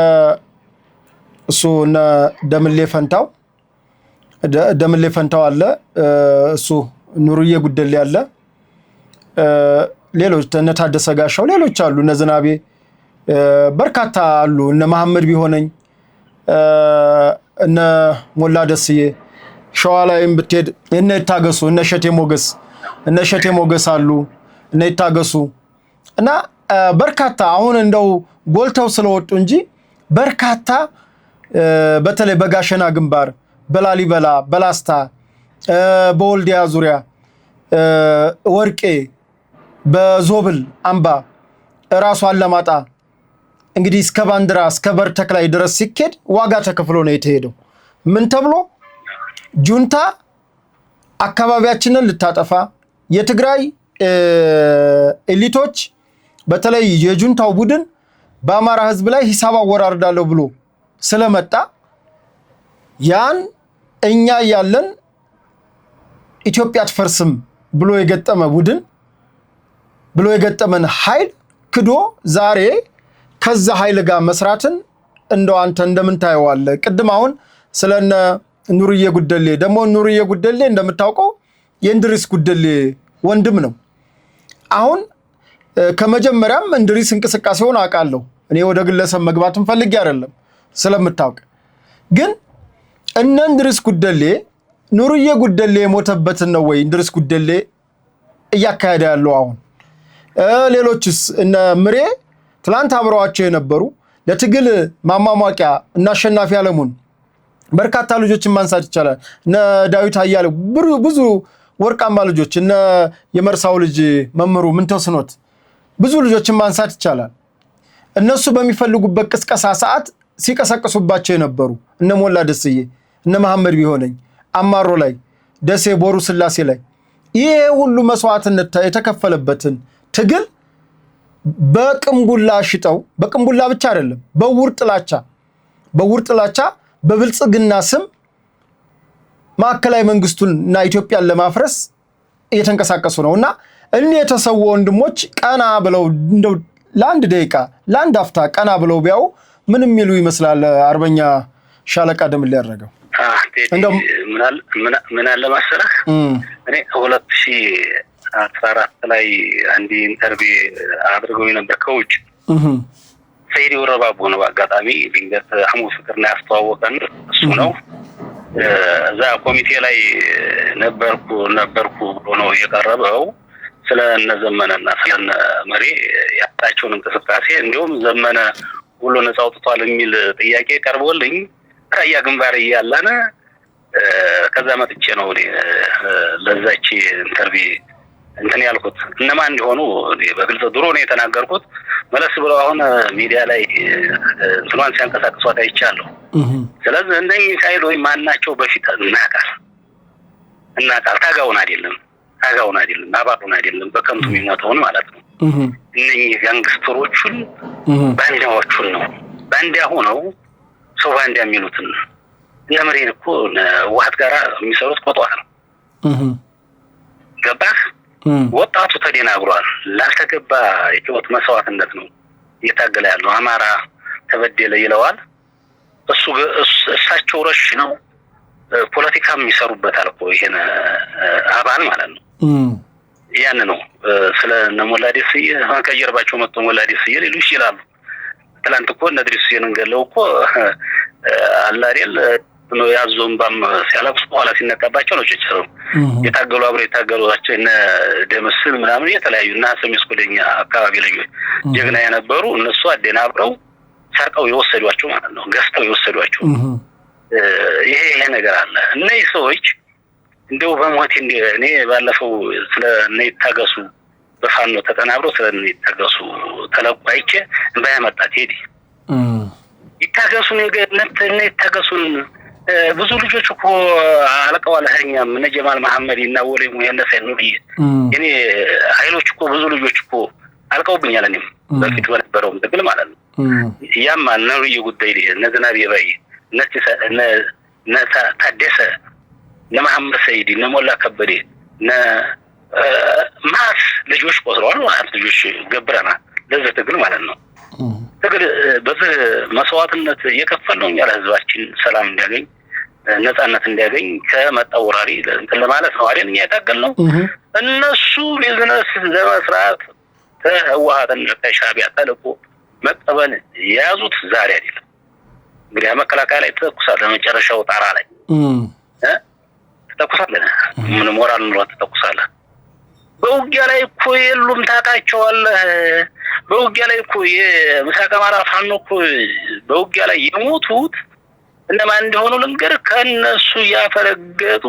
ደምሌ ፈንታው አለ እሱ ኑርዬ ጉደሌ አለ ሌሎች እነ ታደሰ ጋሻው ሌሎች አሉ እነ ዝናቤ በርካታ አሉ እነ መሐመድ ቢሆነኝ እነ ሞላ ደስዬ ሸዋ ላይም ብትሄድ እነ ይታገሱ እነ ሸቴ ሞገስ አሉ እነ ይታገሱ እና በርካታ አሁን እንደው ጎልተው ስለወጡ እንጂ በርካታ በተለይ በጋሸና ግንባር በላሊበላ በላስታ በወልዲያ ዙሪያ ወርቄ በዞብል አምባ ራሱ አለማጣ እንግዲህ እስከ ባንድራ እስከ በርተክ ላይ ድረስ ሲኬድ ዋጋ ተከፍሎ ነው የተሄደው ምን ተብሎ ጁንታ አካባቢያችንን ልታጠፋ የትግራይ ኤሊቶች በተለይ የጁንታው ቡድን በአማራ ህዝብ ላይ ሂሳብ አወራርዳለሁ ብሎ ስለመጣ ያን እኛ ያለን ኢትዮጵያ አትፈርስም ብሎ የገጠመ ቡድን ብሎ የገጠመን ኃይል ክዶ ዛሬ ከዛ ኃይል ጋር መስራትን እንደው አንተ እንደምን ታየዋለህ ቅድም አሁን ስለነ ኑርዬ ጉደሌ ደግሞ ኑርዬ ጉደሌ እንደምታውቀው የእንድሪስ ጉደሌ ወንድም ነው አሁን ከመጀመሪያም እንድሪስ እንቅስቃሴውን አውቃለሁ እኔ ወደ ግለሰብ መግባትን ፈልጌ አይደለም ስለምታውቅ ግን እነ እንድሪስ ጉደሌ ኑርዬ ጉደሌ የሞተበትን ነው ወይ እንድሪስ ጉደሌ እያካሄደ ያለው አሁን ሌሎችስ እነ ምሬ ትላንት አብረዋቸው የነበሩ ለትግል ማማሟቂያ እና አሸናፊ አለሙን በርካታ ልጆችን ማንሳት ይቻላል እነ ዳዊት አያሌው ብዙ ወርቃማ ልጆች እነ የመርሳው ልጅ መምሩ ምንተስኖት ብዙ ልጆችን ማንሳት ይቻላል እነሱ በሚፈልጉበት ቅስቀሳ ሰዓት ሲቀሰቅሱባቸው የነበሩ እነ ሞላ ደስዬ እነ መሐመድ ቢሆነኝ አማሮ ላይ ደሴ ቦሩ ስላሴ ላይ ይሄ ሁሉ መስዋዕትነት የተከፈለበትን ትግል በቅምቡላ ሽጠው በቅምቡላ ብቻ አይደለም በውር ጥላቻ በብልጽግና ስም ማዕከላዊ መንግስቱን እና ኢትዮጵያን ለማፍረስ እየተንቀሳቀሱ ነውና እኔ የተሰው ወንድሞች ቀና ብለው እንደው ለአንድ ደቂቃ ለአንድ አፍታ ቀና ብለው ቢያው ምንም ይሉ ይመስላል አርበኛ ሻለቃ ደምል ያደረገው እንደው ምን አለ ማሰረህ እኔ 2014 ላይ አንዲ ኢንተርቪው አድርገው ነበር ከውጭ ሰይድ ወረባቦ ነው አጋጣሚ ድንገት ሐሙስ ፍቅርና ያስተዋወቀን እሱ ነው እዛ ኮሚቴ ላይ ነበርኩ ብሎ ነው የቀረበው ስለ እነዘመነና ስለነ መሪ ያጣቸውን እንቅስቃሴ እንዲሁም ዘመነ ሁሉ ነፃ አውጥቷል የሚል ጥያቄ ቀርቦልኝ ራያ ግንባር ይያላና ከዛ መጥቼ ነው ለዛች ኢንተርቪው እንትን ያልኩት እነማን እንደሆኑ በግልጽ ድሮ ነው የተናገርኩት መለስ ብለው አሁን ሚዲያ ላይ እንትኗን ሲያንቀሳቅሷት አይቻለሁ ስለዚህ እንደዚህ ሳይል ወይ ማናቸው በፊት እናቃል ታጋውን አይደለም አባሩን አይደለም በከንቱ የሚሞተውን ማለት ነው እነኚህ ጋንግስተሮቹን ባንዳዎቹን ነው። ባንዳ ሆነው ሰው ባንዳ የሚሉትን እነ መሬን እኮ ዋህት ጋራ የሚሰሩት ቆጧት ነው። ገባህ? ወጣቱ ተደናግሯል። ላልተገባ የህይወት መስዋዕትነት ነው እየታገለ ያለው። አማራ ተበደለ ይለዋል። እሳቸው ረሽ ነው ፖለቲካም ይሰሩበታል እኮ ይሄን አባል ማለት ነው። ያን ነው ስለ ነሞላዴስ ከጀርባቸው መጥቶ ሞላዴስ ሊሉ ይችላሉ። ትላንት እኮ እነድሪስን እንገለው እኮ አላሪል ነው ያዞን ባም ሲያለቅሱ በኋላ ሲነካባቸው ነው ጭጭሩ የታገሉ አብረው የታገሉዋቸው እነ ደምስን ምናምን የተለያዩ እና ሰሚስኮለኛ አካባቢ ልጆች ጀግና የነበሩ እነሱ አደናብረው ሰርቀው የወሰዷቸው ማለት ነው። ገዝተው የወሰዷቸው ይሄ ነገር አለ። እነዚህ ሰዎች እንደው በሞት እኔ ባለፈው ስለ እነ ይታገሱ በፋኖ ተጠናብረው ስለ እነ ይታገሱ ተለቋይቼ እንዳያመጣት ሄዲ ይታገሱ ነገነት እነ ይታገሱን ብዙ ልጆች እኮ አለቀዋል። ሀኛም እነ ጀማል መሐመድ እና ወሌሙ ያነሰ ነው እኔ ኃይሎች እኮ ብዙ ልጆች እኮ አልቀውብኛል። እኔም በፊት በነበረው ትግል ማለት ነው። ያማ ነው የጉዳይ ላይ ነዝናብ የባይ ታደሰ ለመሐመድ ሰይድ ነሞላ ከበደ ማስ ልጆች ቆስረዋል። ማለት ልጆች ገብረና ለዚህ ትግል ማለት ነው። ትግል በዚህ መስዋዕትነት የከፈልነው እኛ ለህዝባችን ሰላም እንዲያገኝ ነፃነት እንዲያገኝ ከመጣው ወራሪ እንትን ለማለት ነው አይደል? እኛ ያታገልነው እነሱ ቢዝነስ ለመስራት ተህዋሃትን ከሻቢያ ተልቆ መቀበል የያዙት ዛሬ አይደለም። እንግዲህ መከላከያ ላይ ተኩሳለ መጨረሻው ጣራ ላይ ተኩሳለ ምን ሞራል ነው ተኩሳለ። በውጊያ ላይ እኮ የሉም ታውቃቸዋለህ። በውጊያ ላይ እኮ የምስራቅ አማራ ፋኖ እኮ በውጊያ ላይ የሞቱት እነማን እንደሆኑ ልንገር። ከነሱ ያፈረገጡ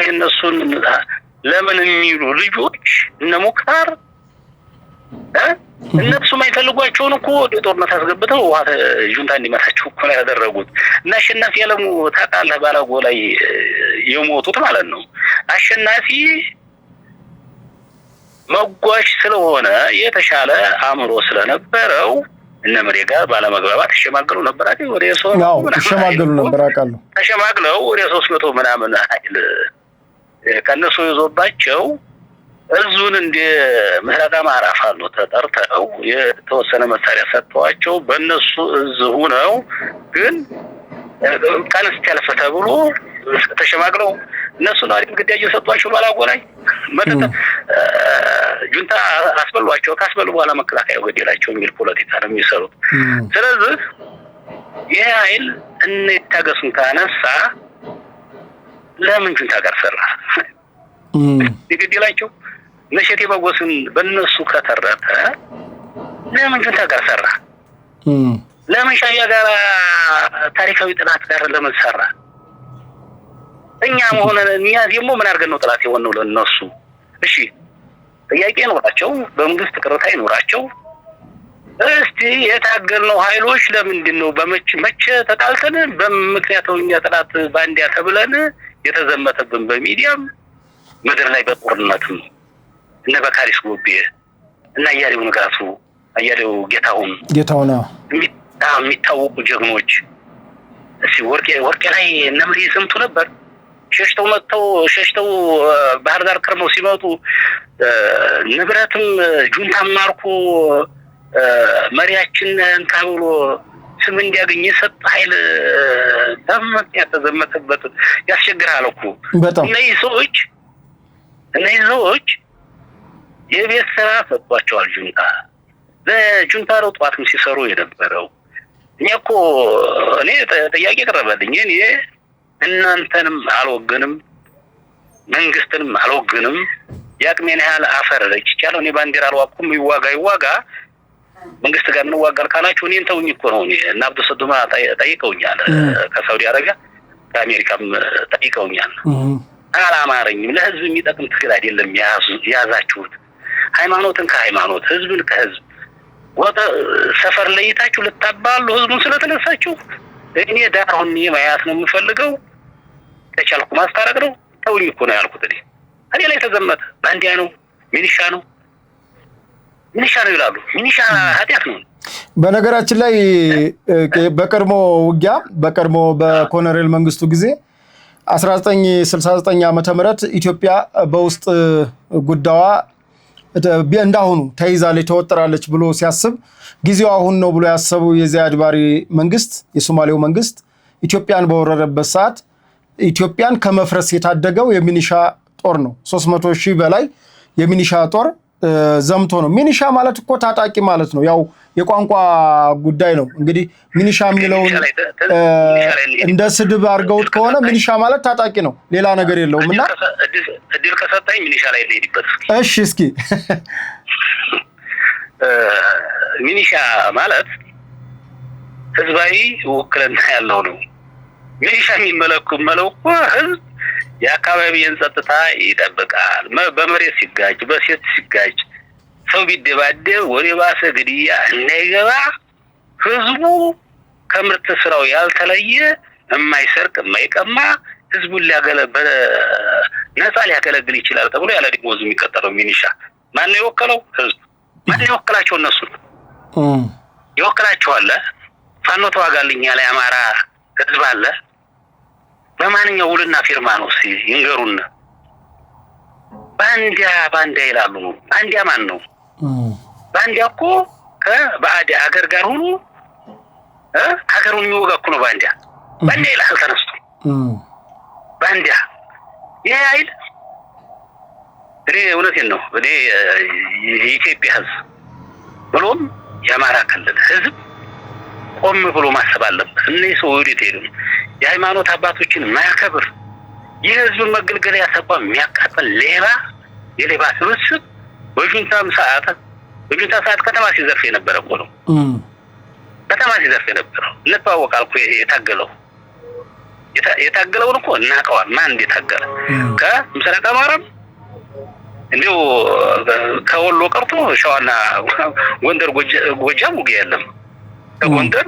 እነሱን ለምን የሚሉ ልጆች እነ ሙክታር እነሱ ማይፈልጓቸውን እኮ ጦርነት አስገብተው ዋት ጁንታ እንዲመታቸው እኮ ነው ያደረጉት። እና አሸናፊ ያለሙ ታውቃለህ ባላጎ ላይ የሞቱት ማለት ነው። አሸናፊ መጓሽ ስለሆነ የተሻለ አእምሮ ስለነበረው እነ መሬ ጋር ባለመግባባት ተሸማግለው ነበር አይደል? ወደ ሰው ተሸማግለው ነበር አውቃለሁ። ተሸማግለው ወደ 300 ምናምን ኃይል ከነሱ ይዞባቸው እዙን እንደ ምስራቅ አማራ ፋኖ ተጠርተው የተወሰነ መሳሪያ ሰጥተዋቸው በእነሱ እዙ ነው። ግን ቀንስ ያለፈ ተብሎ ተሸማግለው እነሱ ነው አይደል ግዳጅ የሰጧቸው ባላጎ ላይ መተት ጁንታ አስበሏቸው። ካስበሉ በኋላ መከላከያ ወዲላቸው የሚል ፖለቲካ ነው የሚሰሩት። ስለዚህ ይሄ ኃይል እነ ይታገሱን ካነሳ ለምን ጁንታ ጋር ሰራ ይገድላቸው? ነሸቴ በጎስን በእነሱ ከተረፈ ለምን ጁንታ ጋር ሰራ? ለምን ሻዕቢያ ጋር ታሪካዊ ጥላት ጋር ለምን ሰራ? እኛ ደግሞ ምን አድርገን ነው ጥላት የሆነው ለነሱ? እሺ ጥያቄ ይኖራቸው፣ በመንግስት ቅርታ ይኖራቸው። እስቲ የታገልነው ኃይሎች ለምንድን ነው በመቼ ተጣልተን በምክንያቱኛ ጥላት ባንዲያ ተብለን የተዘመተብን በሚዲያም ምድር ላይ በጦርነትም እነ በካሪስ ጎቤ እና አያሌው ንጋቱ አያሌው ጌታሁን የሚታወቁ ጀግኖች እሺ ወርቄ ላይ ነምሪ ስምቱ ነበር። ሸሽተው ባህር ዳር ከርመው ሲመጡ ንብረትም ጁንታም ማርኮ መሪያችን እንታብሎ ስም እንዲያገኝ የሰጠ ኃይል በምክንያት ተዘመተበት ያስቸግራል እኮ። እነዚህ ሰዎች የቤት ስራ ሰጥቷቸዋል ጁንታ። ለጁንታ ነው ጠዋትም ሲሰሩ የነበረው። እኔ ጥያቄ ቀረበልኝ። እኔ እናንተንም አልወገንም መንግስትንም አልወገንም። ያቅሜን ያህል አፈር ረጭቻለሁ። እኔ ባንዲራ አልዋኩም። ይዋጋ መንግስት ጋር ምን ዋጋል ካላችሁ እኔን ተውኝ እኮ ነው። እና አብዱ ሰዱማ ጠይቀውኛል። ከሳውዲ አረቢያ ከአሜሪካም ጠይቀውኛል። አላማረኝም። ለህዝብ የሚጠቅም ትግል አይደለም ያዛችሁት። ሃይማኖትን ከሃይማኖት ህዝብን ከህዝብ ሰፈር ለይታችሁ ልታባሉ ህዝቡን ስለተነሳችሁ እኔ ዳሩን የማያት ነው የምፈልገው። ተቻልኩ ማስታረቅ ነው። ተውኝ እኮ ነው ያልኩት። እኔ ላይ ተዘመተ ባንዲያ ነው ሚኒሻ ነው ይላሉ። ሚኒሻ ኃጢአት ነው። በነገራችን ላይ በቀድሞ ውጊያ በቀድሞ በኮሎኔል መንግስቱ ጊዜ 1969 ዓመተ ምህረት ኢትዮጵያ በውስጥ ጉዳዋ እንዳሁኑ ተይዛለች ተወጥራለች ብሎ ሲያስብ ጊዜው አሁን ነው ብሎ ያሰቡ የዚያድ ባሬ መንግስት የሶማሌው መንግስት ኢትዮጵያን በወረረበት ሰዓት ኢትዮጵያን ከመፍረስ የታደገው የሚኒሻ ጦር ነው። 300,000 በላይ የሚኒሻ ጦር ዘምቶ ነው። ሚኒሻ ማለት እኮ ታጣቂ ማለት ነው። ያው የቋንቋ ጉዳይ ነው። እንግዲህ ሚኒሻ የሚለውን እንደ ስድብ አድርገውት ከሆነ ሚኒሻ ማለት ታጣቂ ነው፣ ሌላ ነገር የለውም። እና እድል ከሰጠኝ ሚኒሻ ላይ ልሄድበት። እሺ እስኪ ሚኒሻ ማለት ህዝባዊ ውክልና ያለው ነው። ሚኒሻ የሚመለከው ህዝብ የአካባቢውን ጸጥታ ይጠብቃል። በመሬት ሲጋጭ፣ በሴት ሲጋጭ፣ ሰው ቢደባደብ ወደ ባሰ ግድያ እንዳይገባ ህዝቡ ከምርት ስራው ያልተለየ የማይሰርቅ የማይቀማ ህዝቡን ነፃ ሊያገለግል ይችላል ተብሎ ያለ ደሞዝ የሚቀጠረው ሚኒሻ ማን ነው የወከለው? ህዝብ። ማን ነው የወከላቸው? እነሱ ይወክላቸዋል። ፋኖ ተዋጋልኝ ያለ አማራ ህዝብ አለ። በማንኛው ውልና ፊርማ ነው ይንገሩን። ባንዲያ ይላሉ። ባንዲያ ማን ነው? ባንዲያ እኮ ከባዕድ ሀገር ጋር ሆኖ ሀገሩን የሚወጋ እኮ ነው ባንዲያ ይላል ተነስቶ። ባንዲያ ይሄ አይል እኔ እውነቴን ነው። እኔ የኢትዮጵያ ህዝብ ብሎም የአማራ ክልል ህዝብ ቆም ብሎ ማሰብ አለበት። እነዚህ ሰው ወዴት ሄዱ? የሃይማኖት አባቶችን ማያከብር የህዝብ መገልገያ ተቋም የሚያቃጥል የሌባ ስብስብ በጁንታ ሰዓት ከተማ ሲዘርፍ የነበረ እኮ ነው። ከተማ ሲዘርፍ የነበረው እንተዋወቃል እኮ የታገለውን እኮ እናውቀዋል። ማን እንደታገለ ከምስራቅ አማራም እንዲሁ ከወሎ ቀርቶ ሸዋና ጎንደር ጎጃም ውጊያ የለም። ከጎንደር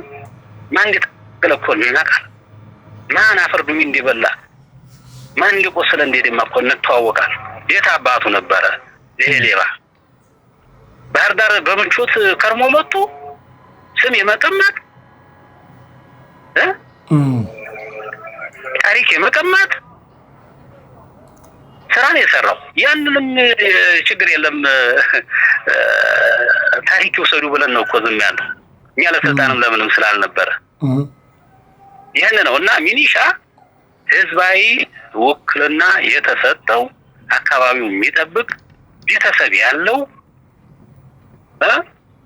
ማን እንደታገለ እኮ እናውቃለን። ማን አፈርዱሚ እንደበላ ማን እንደቆሰለ እንደደማ እኮ እንተዋወቃል። የት አባቱ ነበረ ይሄ ሌባ? ባህር ዳር በምቾት ከርሞ መጥቶ ስም የመቀማት ታሪክ የመቀማት ስራ ነው የሰራው። ያንንም ችግር የለም ታሪክ ይወሰዱ ብለን ነው እኮ ዝም ያለው። እኛ ለስልጣንም ለምንም ስላልነበረ ይሄን ነው። እና ሚኒሻ ህዝባዊ ውክልና የተሰጠው አካባቢው የሚጠብቅ ቤተሰብ ያለው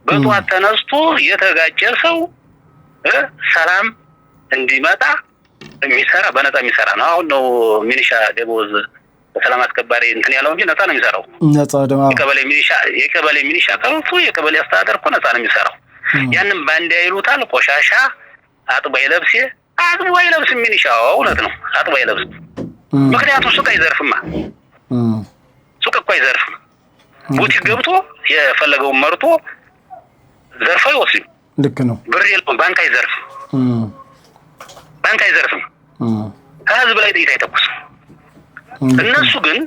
በጧት ተነስቶ የተጋጨ ሰው ሰላም እንዲመጣ የሚሰራ በነፃ የሚሰራ ነው። አሁን ነው ሚኒሻ ደሞዝ በሰላም አስከባሪ እንትን ያለው እንጂ ነፃ ነው የሚሰራው። ነፃ ደግሞ የቀበሌ ሚኒሻ ቀርቶ የቀበሌ አስተዳደር እኮ ነፃ ነው የሚሰራው። ያንን ባንዲያ ይሉታል። ቆሻሻ አጥቦ አይለብስም ሚኒሻው። እውነት ነው፣ አጥቦ አይለብስም። ምክንያቱም ሱቅ አይዘርፍማ። ሱቅ እኮ አይዘርፍም። ቡቲክ ገብቶ የፈለገውን መርጦ ዘርፎ ይወስድ። ልክ ነው። ብር የለውም። ባንክ አይዘርፍም። ከህዝብ ላይ ጥይት አይተኩስም። እነሱ ግን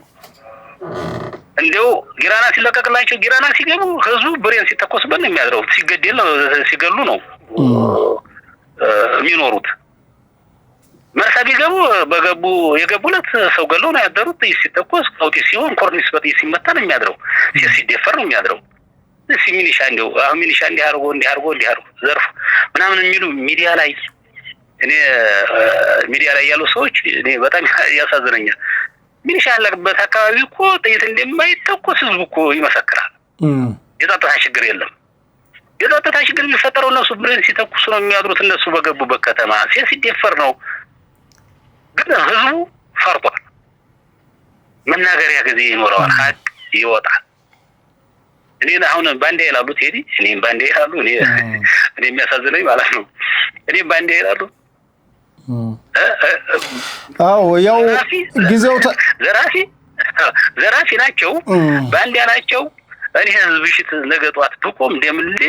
እንዲያው ጊራና ሲለቀቅላቸው ጊራና ሲገቡ ህዝቡ ብሬን ሲተኮስበት ነው የሚያድረው። ሲገሉ ነው የሚኖሩት። መርሳ ቢገቡ የገቡለት ሰው ገለው ነው ያደሩት። ሲተኮስ ቀውጢ ሲሆን ኮርኒስ በጥይት ሲመታ ነው የሚያድረው። ሲደፈር ነው የሚያድረው። ሚኒሻ ሚኒሻ እንዲህ አድርጎ ዘርፉ ምናምን የሚሉ ሚዲያ ላይ ያሉ ሰዎች እኔ በጣም ያሳዝነኛል። ሚኒሻ ያለበት አካባቢ እኮ ጥይት እንደማይተኮስ ህዝቡ እኮ ይመሰክራል። የጸጥታ ችግር የለም። የጸጥታ ችግር የሚፈጠረው እነሱ ብሬን ሲተኩስ ነው የሚያድሩት። እነሱ በገቡበት ከተማ ሲደፈር ነው። ግን ህዝቡ ፈርቷል። መናገሪያ ጊዜ ይኖረዋል። ሀቅ ይወጣል። እኔ አሁን ባንዲያ ይላሉ ቴዲ፣ እኔም ባንዲያ ይላሉ። እኔ የሚያሳዝነኝ ማለት ነው። እኔም ባንዲያ ይላሉ። አዎ ያው ጊዜው ዘራፊ ናቸው፣ ባንዲያ ናቸው። እኔ ህዝብ ሽት ነገ ጧት ብቆም እንደምልሌ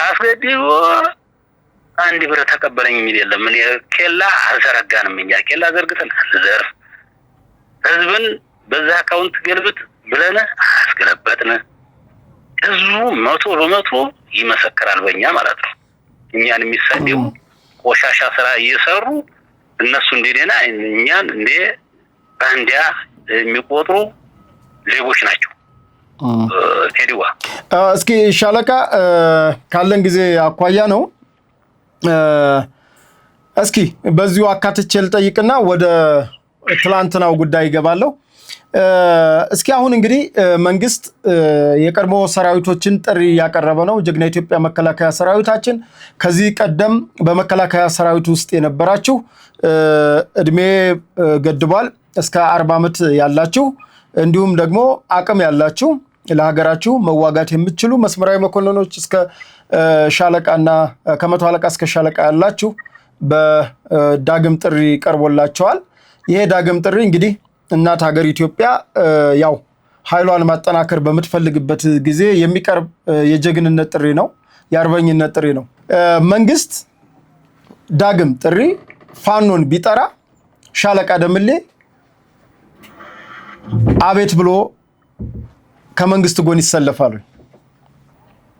አስገድቦ አንድ ብር ተቀበለኝ የሚል የለም። እኔ ኬላ አልዘረጋንም። እኛ ኬላ ዘርግተን ዘርፍ ህዝብን በዛ አካውንት ገልብጥ ብለን አስገለበጥን። ህዝቡ 100% ይመሰክራል በእኛ ማለት ነው። እኛን የሚሳደቡ ቆሻሻ ስራ እየሰሩ እነሱ እንደደና እኛን እንደ ባንዲያ የሚቆጥሩ ሌቦች ናቸው። ቴዲዋ እስኪ ሻለቃ ካለን ጊዜ አኳያ ነው እስኪ በዚሁ አካትቼ ልጠይቅና ወደ ትላንትናው ጉዳይ ይገባለሁ። እስኪ አሁን እንግዲህ መንግስት የቀድሞ ሰራዊቶችን ጥሪ ያቀረበ ነው። ጀግና ኢትዮጵያ መከላከያ ሰራዊታችን ከዚህ ቀደም በመከላከያ ሰራዊት ውስጥ የነበራችሁ እድሜ ገድቧል እስከ 40 ዓመት ያላችሁ እንዲሁም ደግሞ አቅም ያላችሁ ለሀገራችሁ መዋጋት የምትችሉ መስመራዊ መኮንኖች እስከ ሻለቃና ከመቶ አለቃ እስከ ሻለቃ ያላችሁ በዳግም ጥሪ ቀርቦላቸዋል። ይሄ ዳግም ጥሪ እንግዲህ እናት ሀገር ኢትዮጵያ ያው ኃይሏን ማጠናከር በምትፈልግበት ጊዜ የሚቀርብ የጀግንነት ጥሪ ነው፣ የአርበኝነት ጥሪ ነው። መንግስት ዳግም ጥሪ ፋኖን ቢጠራ ሻለቃ ደምሌ አቤት ብሎ ከመንግስት ጎን ይሰለፋሉ።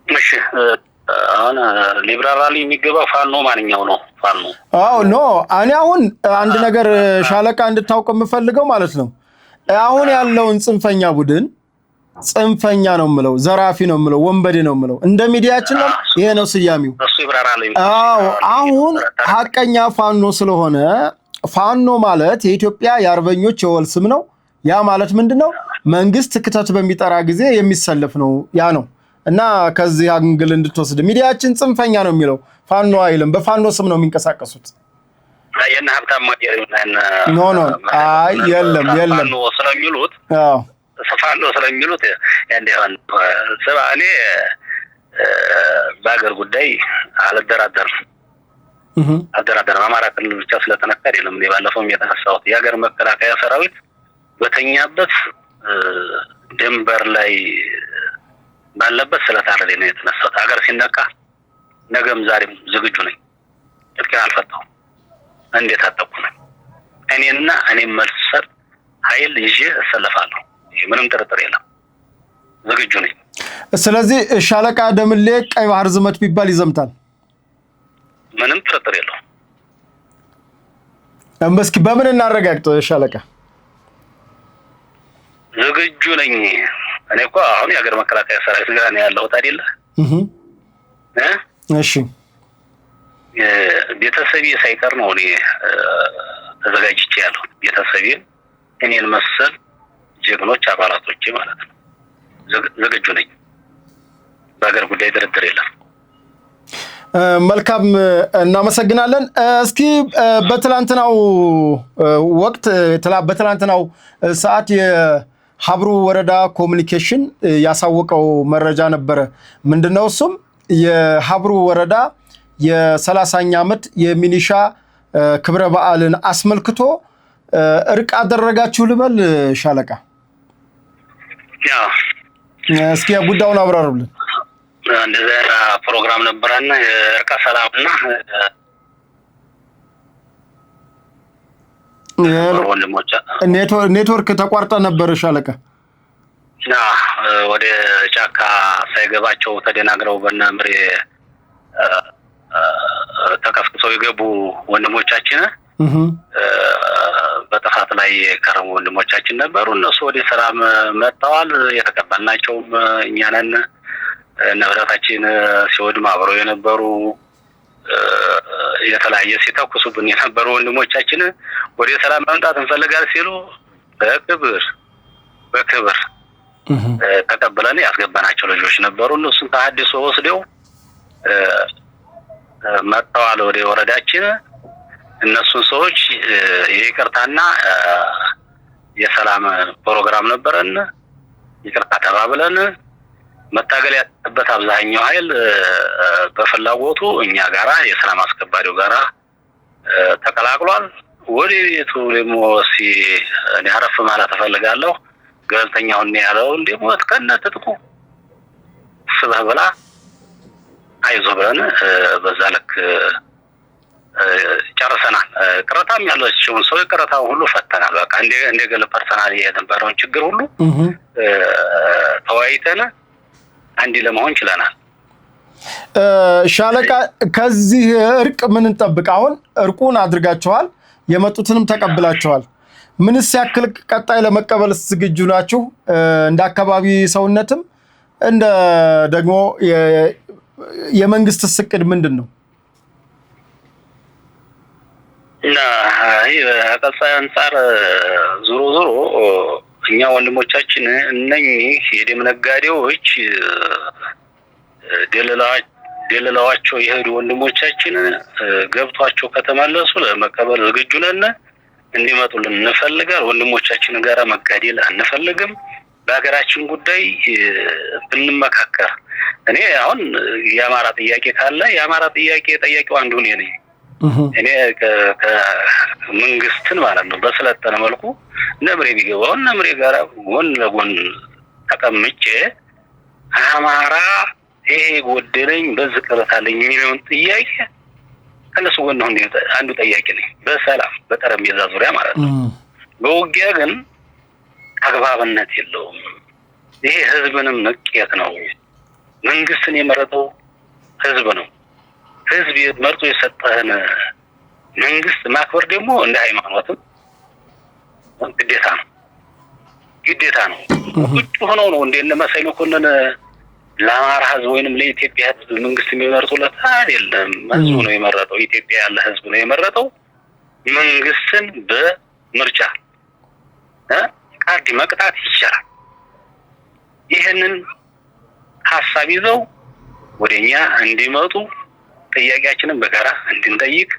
እሺ አሁን ሊብራራሊ የሚገባው ፋኖ ማንኛው ነው? ፋኖ ኖ እኔ አሁን አንድ ነገር ሻለቃ እንድታውቅ የምፈልገው ማለት ነው አሁን ያለውን ጽንፈኛ ቡድን ጽንፈኛ ነው የምለው፣ ዘራፊ ነው የምለው፣ ወንበዴ ነው የምለው እንደ ሚዲያችን ነው ይሄ ነው ስያሜው። እሱ ይብራራሊ አሁን ሐቀኛ ፋኖ ስለሆነ ፋኖ ማለት የኢትዮጵያ የአርበኞች የወል ስም ነው። ያ ማለት ምንድነው? መንግስት ክተት በሚጠራ ጊዜ የሚሰለፍ ነው ያ ነው። እና ከዚህ አንግል እንድትወስድ ሚዲያችን ጽንፈኛ ነው የሚለው ፋኖ አይልም። በፋኖ ስም ነው የሚንቀሳቀሱት። የና ሀብታም ማዲያሪውና ኖ አይ የለም ፋኖ ስለሚሉት ፋኖ ስለሚሉት ያንዴዋን እኔ በአገር ጉዳይ አልደራደርም። አማራ ክልል ብቻ ስለተነካ አይደለም። እኔ ባለፈው የተነሳሁት የሀገር መከላከያ ሰራዊት በተኛበት ድንበር ላይ ባለበት ስለታረደ ነው የተነሳሁት። ሀገር ሲነካ ነገም ዛሬም ዝግጁ ነኝ። ጥቂት አልፈታሁም። እንዴት አጠቁ ነው እኔና እኔም መልሰር ኃይል ይዤ እሰለፋለሁ። ምንም ጥርጥር የለም። ዝግጁ ነኝ። ስለዚህ ሻለቃ ደምሌ ቀይ ባህር ዝመት ቢባል ይዘምታል። ምንም ጥርጥር የለውም። እስኪ በምን እናረጋግጥ ሻለቃ? ዝግጁ ነኝ። እኔ እኮ አሁን የሀገር መከላከያ ሰራዊት ጋር ነው ያለሁት አይደለ? እሺ ቤተሰቤ ሳይቀር ነው እኔ ተዘጋጅቼ ያለሁ። ቤተሰቤ እኔን መሰል ጀግኖች አባላቶቼ ማለት ነው። ዝግጁ ነኝ። በሀገር ጉዳይ ድርድር የለም። መልካም እናመሰግናለን። እስኪ በትላንትናው ወቅት በትላንትናው ሰዓት የሀብሩ ወረዳ ኮሙኒኬሽን ያሳወቀው መረጃ ነበረ። ምንድነው እሱም? የሀብሩ ወረዳ የ30ኛ ዓመት የሚኒሻ ክብረ በዓልን አስመልክቶ እርቅ አደረጋችሁ ልበል ሻለቃ? እስኪ ጉዳዩን አብራሩልን። እንደዛ ፕሮግራም ነበርና እርቀ ሰላምና ኔትወርክ ተቋርጣ ነበር ሻለቃ። ወደ ጫካ ሳይገባቸው ተደናግረው በእናምሬ ተቀስቅሰው የገቡ ወንድሞቻችን በጥፋት ላይ የከረሙ ወንድሞቻችን ነበሩ። እነሱ ወደ ሰላም መጥተዋል። የተቀበልናቸውም እኛ ነን። ንብረታችን ሲወድም አብረው የነበሩ የተለያየ ሲተኩሱብን የነበሩ ወንድሞቻችን ወደ ሰላም መምጣት እንፈልጋለን ሲሉ በክብር ተቀብለን ያስገባናቸው ልጆች ነበሩ። እነሱን ተሐድሶ ወስደው መጥተዋል ወደ ወረዳችን። እነሱን ሰዎች የይቅርታና የሰላም ፕሮግራም ነበረን። ይቅርታ ተባብለን መታገል ያለበት አብዛኛው ኃይል በፍላጎቱ እኛ ጋራ የሰላም አስከባሪው ጋራ ተቀላቅሏል። ወደ ቤቱ ደግሞ እኔ አረፍ ማለት እፈልጋለሁ። ገለልተኛው ነው ያለው እንደሞ ተከነተጥኩ ስበህ ብላ አይዞህ ብለን በዛ ልክ ጨርሰናል። ቅሬታም ያለችውን ሰው ቅሬታው ሁሉ ፈተናል። በቃ እንደ ግል ፐርሰናል የነበረውን ችግር ሁሉ ተወያይተን አንድ ለመሆን ችለናል። ሻለቃ ከዚህ እርቅ ምን እንጠብቅ? አሁን እርቁን አድርጋችኋል፣ የመጡትንም ተቀብላችኋል። ምንስ ያክል ቀጣይ ለመቀበል ዝግጁ ናችሁ? እንደ አካባቢ ሰውነትም እንደ ደግሞ የመንግስት እቅድ ምንድን ነው? እና ይሄ ከቀጣይ አንፃር ዞሮ እኛ ወንድሞቻችን እነኚህ የደም ነጋዴዎች ደለላዋቸው የሄዱ ወንድሞቻችን ገብቷቸው ከተመለሱ ለመቀበል ዝግጁ ነን። እንዲመጡልን እንፈልጋለን። ወንድሞቻችን ጋራ መጋደል አንፈልግም። በሀገራችን ጉዳይ ብንመካከር እኔ አሁን የአማራ ጥያቄ ካለ የአማራ ጥያቄ ጠያቂው አንዱ እኔ ነኝ። እኔ ከመንግስትን ማለት ነው በሰለጠነ መልኩ ነምሬ ቢገባው ነምሬ ጋራ ጎን ለጎን ተቀምጬ አማራ ይሄ ጎደለኝ በዚህ ቀረታለኝ የሚለውን ጥያቄ ከነሱ ጎን ነው አንዱ ጠያቂ ነኝ። በሰላም በጠረጴዛ ዙሪያ ማለት ነው። በውጊያ ግን አግባብነት የለውም። ይሄ ህዝብንም ንቄት ነው። መንግስትን የመረጠው ህዝብ ነው። ህዝብ መርጦ የሰጠህን መንግስት ማክበር ደግሞ እንደ ሃይማኖትም ግዴታ ነው። ቁጭ ሆነው ነው እንደ መሳይ መኮንን ለአማራ ህዝብ ወይንም ለኢትዮጵያ ህዝብ መንግስት የሚመርጡለት አይደለም። ህዝቡ ነው የመረጠው። ኢትዮጵያ ያለ ህዝብ ነው የመረጠው። መንግስትን በምርጫ ካርድ መቅጣት ይቻላል። ይህንን ሀሳብ ይዘው ወደኛ እንዲመጡ ጥያቄያችንን በጋራ እንድንጠይቅ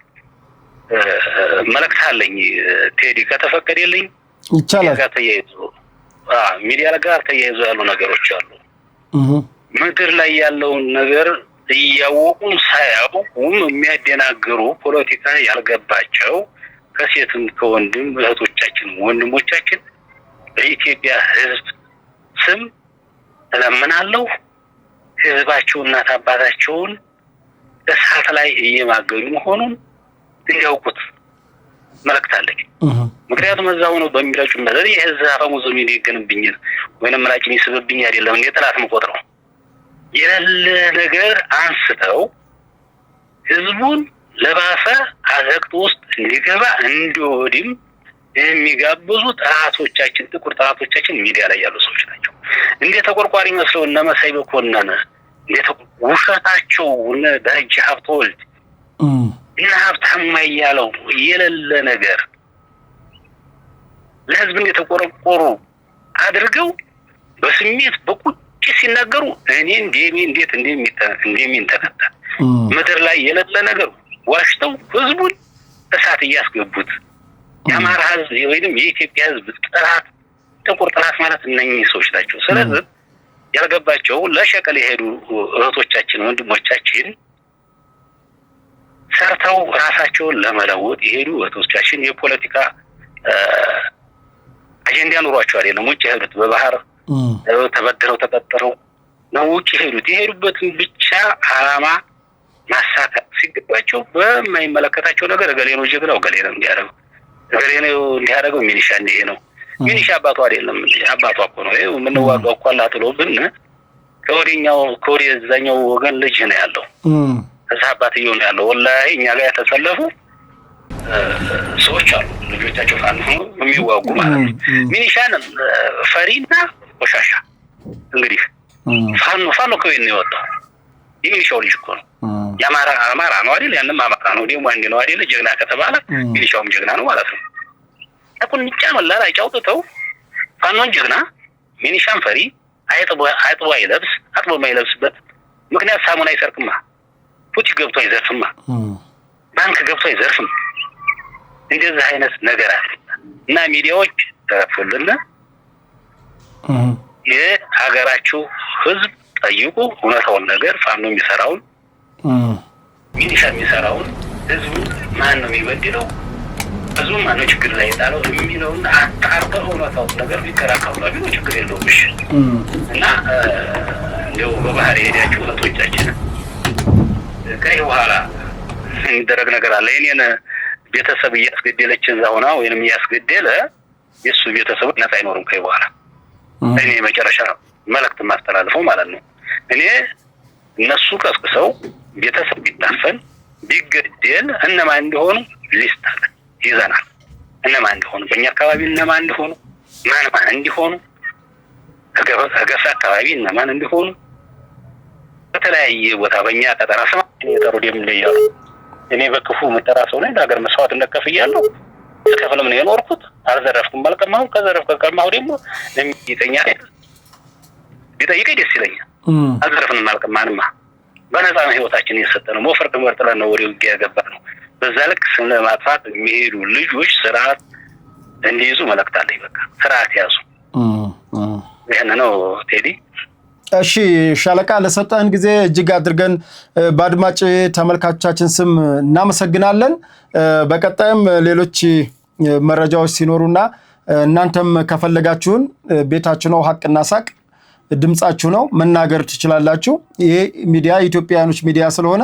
መልእክት አለኝ። ቴዲ ከተፈቀደልኝ ይቻላል። ሚዲያ ጋር ተያይዞ ያሉ ነገሮች አሉ። ምድር ላይ ያለውን ነገር እያወቁም ሳያውቁም የሚያደናግሩ ፖለቲካ ያልገባቸው ከሴትም ከወንድም እህቶቻችን ወንድሞቻችን በኢትዮጵያ ህዝብ ስም እለምናለሁ። ህዝባቸው እናት አባታቸውን እሳት ላይ እየማገኙ መሆኑን እንዲያውቁት መልእክት አለኝ። ምክንያቱም እዛው ነው በሚረጩ ነገር የህዝብ አፈሙዝ የሚደገንብኝ ወይንም ምላጭን ይስብብኝ አይደለም እንደ ጠላት መቆጥረው የሌለ ነገር አንስተው ህዝቡን ለባሰ አዘቅት ውስጥ እንዲገባ እንዲወድም የሚጋብዙ ጠላቶቻችን ጥቁር ጠላቶቻችን ሚዲያ ላይ ያሉ ሰዎች ናቸው። እንደ ተቆርቋሪ መስለው እነ መሳይ መኮንን ውሸታቸው እነ ደረጃ ሀብተወልድ እና ሀብታሙ ያለው የሌለ ነገር ለህዝብ እንደተቆረቆሩ አድርገው በስሜት በቁጭ ሲናገሩ እኔ እንዴት እንደሚንተከታ ምድር ላይ የሌለ ነገር ዋሽተው ህዝቡን እሳት እያስገቡት የአማራ ህዝብ ወይንም የኢትዮጵያ ህዝብ ጠላት ጥቁር ጠላት ማለት እነኚህ ሰዎች ናቸው። ስለዚህ ያልገባቸው ለሸቀል የሄዱ እህቶቻችን ወንድሞቻችን ሰርተው ራሳቸውን ለመለወጥ የሄዱ እህቶቻችን የፖለቲካ አጀንዳ ኑሯቸው አይደለም ውጭ ሄዱት በባህር ተበድረው ተቀጥረው ነው ውጭ ሄዱት። የሄዱበትን ብቻ አላማ ማሳካት ሲገባቸው በማይመለከታቸው ነገር እገሌ ነው ጀግናው፣ እገሌ ነው እንዲያደርገው፣ እገሌ ነው እንዲያደርገው፣ ሚኒሻ እንዲህ ነው። ሚኒሻ አባቱ አይደለም አባቱ እኮ ነው። ይኸው የምንዋጋው እኮ አላ ጥሎብን ከወዲያኛው ወገን ልጅ ነው ያለው። እዛ አባትየው ነው ያለው። ወላሂ እኛ ጋር የተሰለፉ ሰዎች አሉ ልጆቻቸው ፋኖ የሚዋጉ ማለት ነው። ሚኒሻን ፈሪና ቆሻሻ እንግዲህ ፋኖ ከወይን ነው የወጣው። የሚኒሻው ልጅ እኮ ነው። አማራ ነው አይደል? ያንም አማራ ነው ደግሞ አንድ ነው አይደል? ጀግና ከተባለ ሚኒሻውም ጀግና ነው ማለት ነው። አሁን ንጫ መላላ አይጫውተው ፋኖን ጀግና ሚኒሻን ፈሪ አይጥቦ አይለብስ አጥቦ የማይለብስበት ምክንያት ሳሙና አይሰርቅማ፣ ፑቲ ገብቶ አይዘርፍማ፣ ባንክ ገብቶ አይዘርፍም። እንደዚህ አይነት ነገር አለ እና ሚዲያዎች ተፈለለ የሀገራችሁ ህዝብ ጠይቁ እውነታውን ነገር ፋኖ የሚሰራውን ሚኒሻ የሚሰራውን ህዝቡ ማን ነው የሚበድለው ህዝቡ ማን ነው ችግር ላይ የጣለው የሚለውን አጣርተው እውነታውን ነገር ቢከራከሩ ነው ችግር የለውም። እሺ እና እንደው በባህር ሄዳችሁ እህቶቻችን ከይ በኋላ የሚደረግ ነገር አለ። የኔን ቤተሰብ እያስገደለች እዛ ሆና ወይንም እያስገደለ የሱ ቤተሰቦች ነፃ አይኖሩም ከይ በኋላ። እኔ መጨረሻ መልእክት ማስተላልፈው ማለት ነው እኔ እነሱ ቀስቅሰው ቤተሰብ ቢታፈን ቢገደል እነማን እንደሆኑ ሊስት አለ ይዘናል። እነማን እንደሆኑ በእኛ አካባቢ እነማን እንደሆኑ ማን እንደሆኑ ከገፋ አካባቢ እነማን እንደሆኑ በተለያየ ቦታ በእኛ ቀጠራ ስማችን የጠሩ ደም እንደያሉ እኔ በክፉ መጠራ ሰው ነኝ። ለሀገር መስዋዕት እንደከፍያለሁ። ስከፍልም ነው የኖርኩት። አልዘረፍኩም አልቀማሁም። ከዘረፍኩ ከቀማሁ ደግሞ ይጠይቀኛል። ቢጠይቀኝ ደስ ይለኛል። አልዘረፍንም አልቀማንማ በነፃ ነው ህይወታችን እየሰጠነው። ሞፈር ድንበር ጥለን ነው ወደ ውጊያ የገባነው። በዛ ልክ ስም ለማጥፋት የሚሄዱ ልጆች ስርዓት እንዲይዙ መልእክት አለኝ። በቃ ስርዓት ያዙ። ይሄን ነው ቴዲ። እሺ ሻለቃ ለሰጠን ጊዜ እጅግ አድርገን በአድማጭ ተመልካቾቻችን ስም እናመሰግናለን። በቀጣይም ሌሎች መረጃዎች ሲኖሩና እናንተም ከፈለጋችሁን ቤታችሁ ነው ሀቅና ሳቅ ድምጻችሁ ነው መናገር ትችላላችሁ። ይሄ ሚዲያ ኢትዮጵያውያኖች ሚዲያ ስለሆነ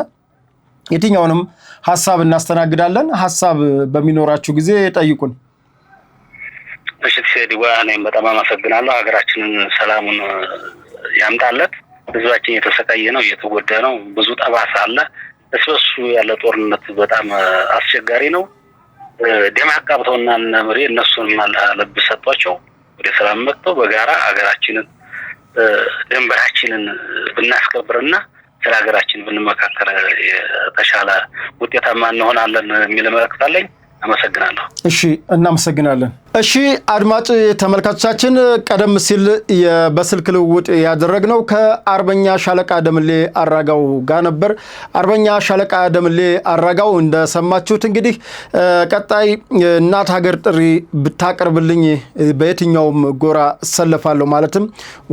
የትኛውንም ሐሳብ እናስተናግዳለን። ሐሳብ በሚኖራችሁ ጊዜ ጠይቁን። እሺ ቴዲ እኔም በጣም አመሰግናለሁ። ሀገራችንን ሰላሙን ያምጣለት። ህዝባችን የተሰቃየ ነው፣ እየተጎዳ ነው። ብዙ ጠባሳ አለ። እስበሱ ያለ ጦርነት በጣም አስቸጋሪ ነው። ደም አቃብተውና ምሬ እነሱን ልብ ሰጧቸው ወደ ሰላም መጥተው በጋራ ሀገራችንን ድንበራችንን ብናስከብርና ስለ ሀገራችን ብንመካከር የተሻለ ውጤታማ እንሆናለን የሚል መልእክት አለኝ። አመሰግናለሁ። እሺ እናመሰግናለን። እሺ አድማጭ ተመልካቾቻችን ቀደም ሲል በስልክ ልውውጥ ያደረግነው ከአርበኛ ሻለቃ ደምሌ አራጋው ጋር ነበር። አርበኛ ሻለቃ ደምሌ አራጋው እንደሰማችሁት እንግዲህ ቀጣይ እናት ሀገር ጥሪ ብታቀርብልኝ በየትኛውም ጎራ እሰለፋለሁ፣ ማለትም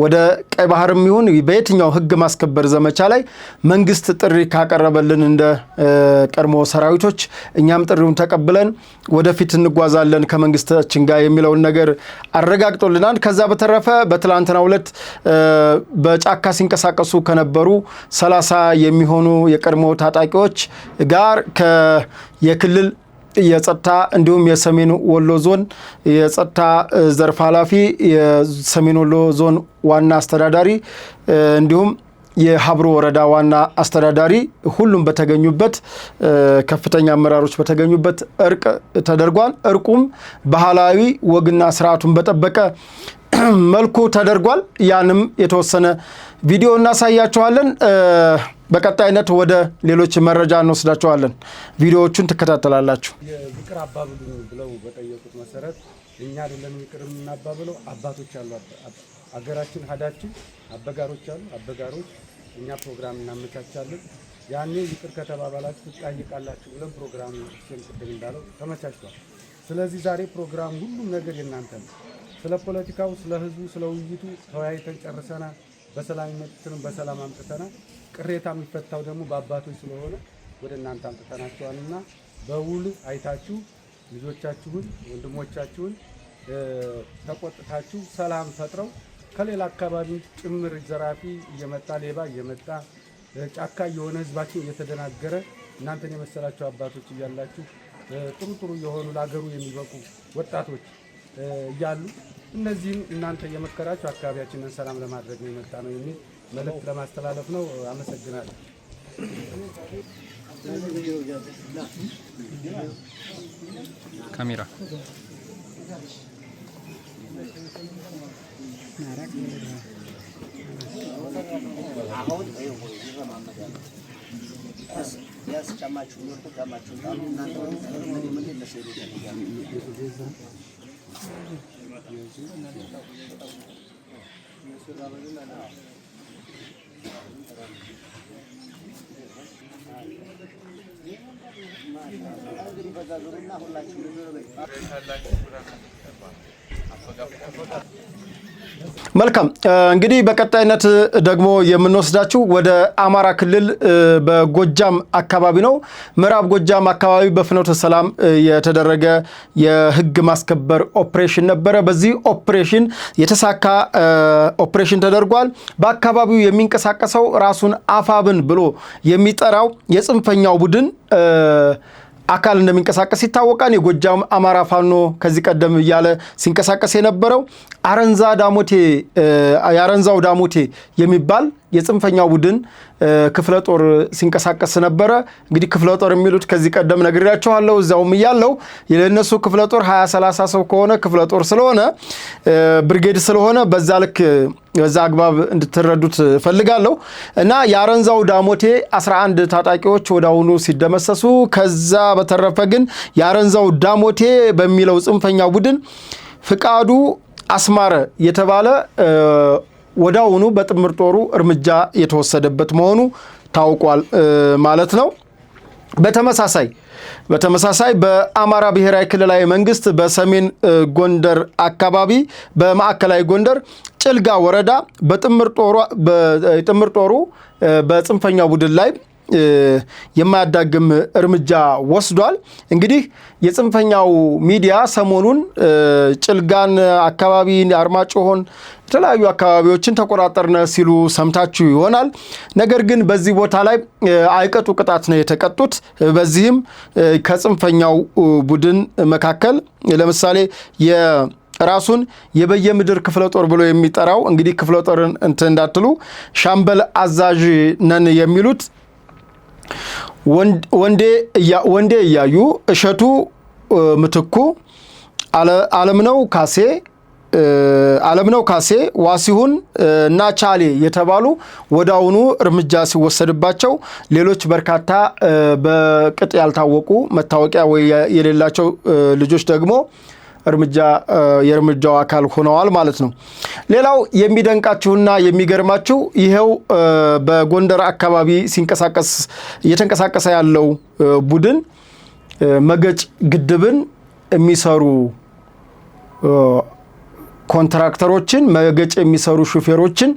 ወደ ቀይ ባህርም ይሁን በየትኛው ህግ ማስከበር ዘመቻ ላይ መንግስት ጥሪ ካቀረበልን እንደ ቀድሞ ሰራዊቶች እኛም ጥሪውን ተቀብለን ወደፊት እንጓዛለን ከመንግስታችን ጋር የሚለውን ነገር አረጋግጦልናል። ከዛ በተረፈ በትላንትናው ዕለት በጫካ ሲንቀሳቀሱ ከነበሩ 30 የሚሆኑ የቀድሞ ታጣቂዎች ጋር የክልል የጸጥታ እንዲሁም የሰሜን ወሎ ዞን የጸጥታ ዘርፍ ኃላፊ፣ የሰሜን ወሎ ዞን ዋና አስተዳዳሪ እንዲሁም የሀብሮ ወረዳ ዋና አስተዳዳሪ ሁሉም በተገኙበት ከፍተኛ አመራሮች በተገኙበት እርቅ ተደርጓል። እርቁም ባህላዊ ወግና ስርዓቱን በጠበቀ መልኩ ተደርጓል። ያንም የተወሰነ ቪዲዮ እናሳያችኋለን። በቀጣይነት ወደ ሌሎች መረጃ እንወስዳችኋለን። ቪዲዮዎቹን ትከታተላላችሁ። ይቅር አባብሉን ብለው በጠየቁት መሰረት እኛ አይደለም ይቅር የምናባብለው አባቶች አሉ። አገራችን ሀዳችን አበጋሮች አሉ። አበጋሮች እኛ ፕሮግራም እናመቻቻለን። ያኔ ይቅር ከተባባላችሁ ትጠይቃላችሁ ብለን ፕሮግራም ቅድም እንዳለው ተመቻችቷል። ስለዚህ ዛሬ ፕሮግራም ሁሉም ነገር የእናንተ ነው። ስለ ፖለቲካው፣ ስለ ህዝቡ፣ ስለ ውይይቱ ተወያይተን ጨርሰናል። በሰላም መጥተን በሰላም አምጥተናል። ቅሬታ የሚፈታው ደግሞ በአባቶች ስለሆነ ወደ እናንተ አምጥተናቸዋልና በውል አይታችሁ ልጆቻችሁን ወንድሞቻችሁን ተቆጥታችሁ ሰላም ፈጥረው ከሌላ አካባቢ ጭምር ዘራፊ እየመጣ ሌባ እየመጣ ጫካ የሆነ ህዝባችን እየተደናገረ እናንተን የመሰላችሁ አባቶች እያላችሁ ጥሩ ጥሩ የሆኑ ለሀገሩ የሚበቁ ወጣቶች እያሉ እነዚህን እናንተ እየመከራችሁ አካባቢያችንን ሰላም ለማድረግ ነው የመጣ ነው የሚል መልእክት ለማስተላለፍ ነው። አመሰግናለሁ። ካሜራ መልካም እንግዲህ በቀጣይነት ደግሞ የምንወስዳችሁ ወደ አማራ ክልል በጎጃም አካባቢ ነው። ምዕራብ ጎጃም አካባቢ በፍኖተ ሰላም የተደረገ የህግ ማስከበር ኦፕሬሽን ነበረ። በዚህ ኦፕሬሽን የተሳካ ኦፕሬሽን ተደርጓል። በአካባቢው የሚንቀሳቀሰው ራሱን አፋብን ብሎ የሚጠራው የጽንፈኛው ቡድን አካል እንደሚንቀሳቀስ ይታወቃል። የጎጃም አማራ ፋኖ ከዚህ ቀደም እያለ ሲንቀሳቀስ የነበረው የአረንዛው ዳሞቴ የሚባል የጽንፈኛው ቡድን ክፍለ ጦር ሲንቀሳቀስ ነበረ። እንግዲህ ክፍለ ጦር የሚሉት ከዚህ ቀደም ነግሬያቸዋለሁ። እዛውም እያለው የነሱ ክፍለ ጦር 20-30 ሰው ከሆነ ክፍለ ጦር ስለሆነ ብርጌድ ስለሆነ በዛ ልክ በዛ አግባብ እንድትረዱት ፈልጋለሁ። እና የአረንዛው ዳሞቴ 11 ታጣቂዎች ወዳውኑ ሲደመሰሱ፣ ከዛ በተረፈ ግን የአረንዛው ዳሞቴ በሚለው ጽንፈኛው ቡድን ፍቃዱ አስማረ የተባለ ወዳውኑ በጥምር ጦሩ እርምጃ የተወሰደበት መሆኑ ታውቋል ማለት ነው። በተመሳሳይ በአማራ ብሔራዊ ክልላዊ መንግስት በሰሜን ጎንደር አካባቢ በማዕከላዊ ጎንደር ጭልጋ ወረዳ በጥምር ጦሩ በጽንፈኛው ቡድን ላይ የማያዳግም እርምጃ ወስዷል። እንግዲህ የጽንፈኛው ሚዲያ ሰሞኑን ጭልጋን አካባቢ፣ አርማጭሆን፣ የተለያዩ አካባቢዎችን ተቆጣጠርነ ሲሉ ሰምታችሁ ይሆናል። ነገር ግን በዚህ ቦታ ላይ አይቀጡ ቅጣት ነው የተቀጡት። በዚህም ከጽንፈኛው ቡድን መካከል ለምሳሌ ራሱን የበየምድር ክፍለ ጦር ብሎ የሚጠራው እንግዲህ ክፍለ ጦርን እንትን እንዳትሉ ሻምበል አዛዥ ነን የሚሉት ወንዴ እያዩ፣ እሸቱ ምትኩ፣ አለምነው ካሴ፣ ዋሲሁን እና ቻሌ የተባሉ ወዳውኑ እርምጃ ሲወሰድባቸው፣ ሌሎች በርካታ በቅጥ ያልታወቁ መታወቂያ ወይ የሌላቸው ልጆች ደግሞ የእርምጃው አካል ሆነዋል ማለት ነው። ሌላው የሚደንቃችሁና የሚገርማችሁ ይሄው በጎንደር አካባቢ እየተንቀሳቀሰ ያለው ቡድን መገጭ ግድብን የሚሰሩ ኮንትራክተሮችን፣ መገጭ የሚሰሩ ሹፌሮችን፣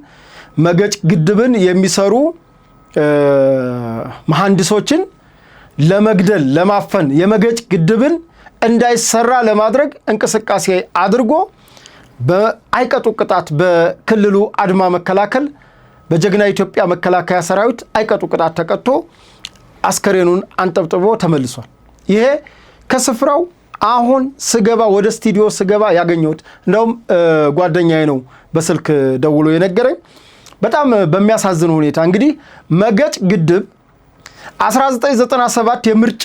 መገጭ ግድብን የሚሰሩ መሐንዲሶችን ለመግደል ለማፈን የመገጭ ግድብን እንዳይሰራ ለማድረግ እንቅስቃሴ አድርጎ በአይቀጡ ቅጣት በክልሉ አድማ መከላከል በጀግና ኢትዮጵያ መከላከያ ሰራዊት አይቀጡ ቅጣት ተቀጥቶ አስከሬኑን አንጠብጥቦ ተመልሷል። ይሄ ከስፍራው አሁን ስገባ ወደ ስቱዲዮ ስገባ ያገኘሁት እንደውም ጓደኛዬ ነው በስልክ ደውሎ የነገረኝ። በጣም በሚያሳዝን ሁኔታ እንግዲህ መገጭ ግድብ 1997 የምርጫ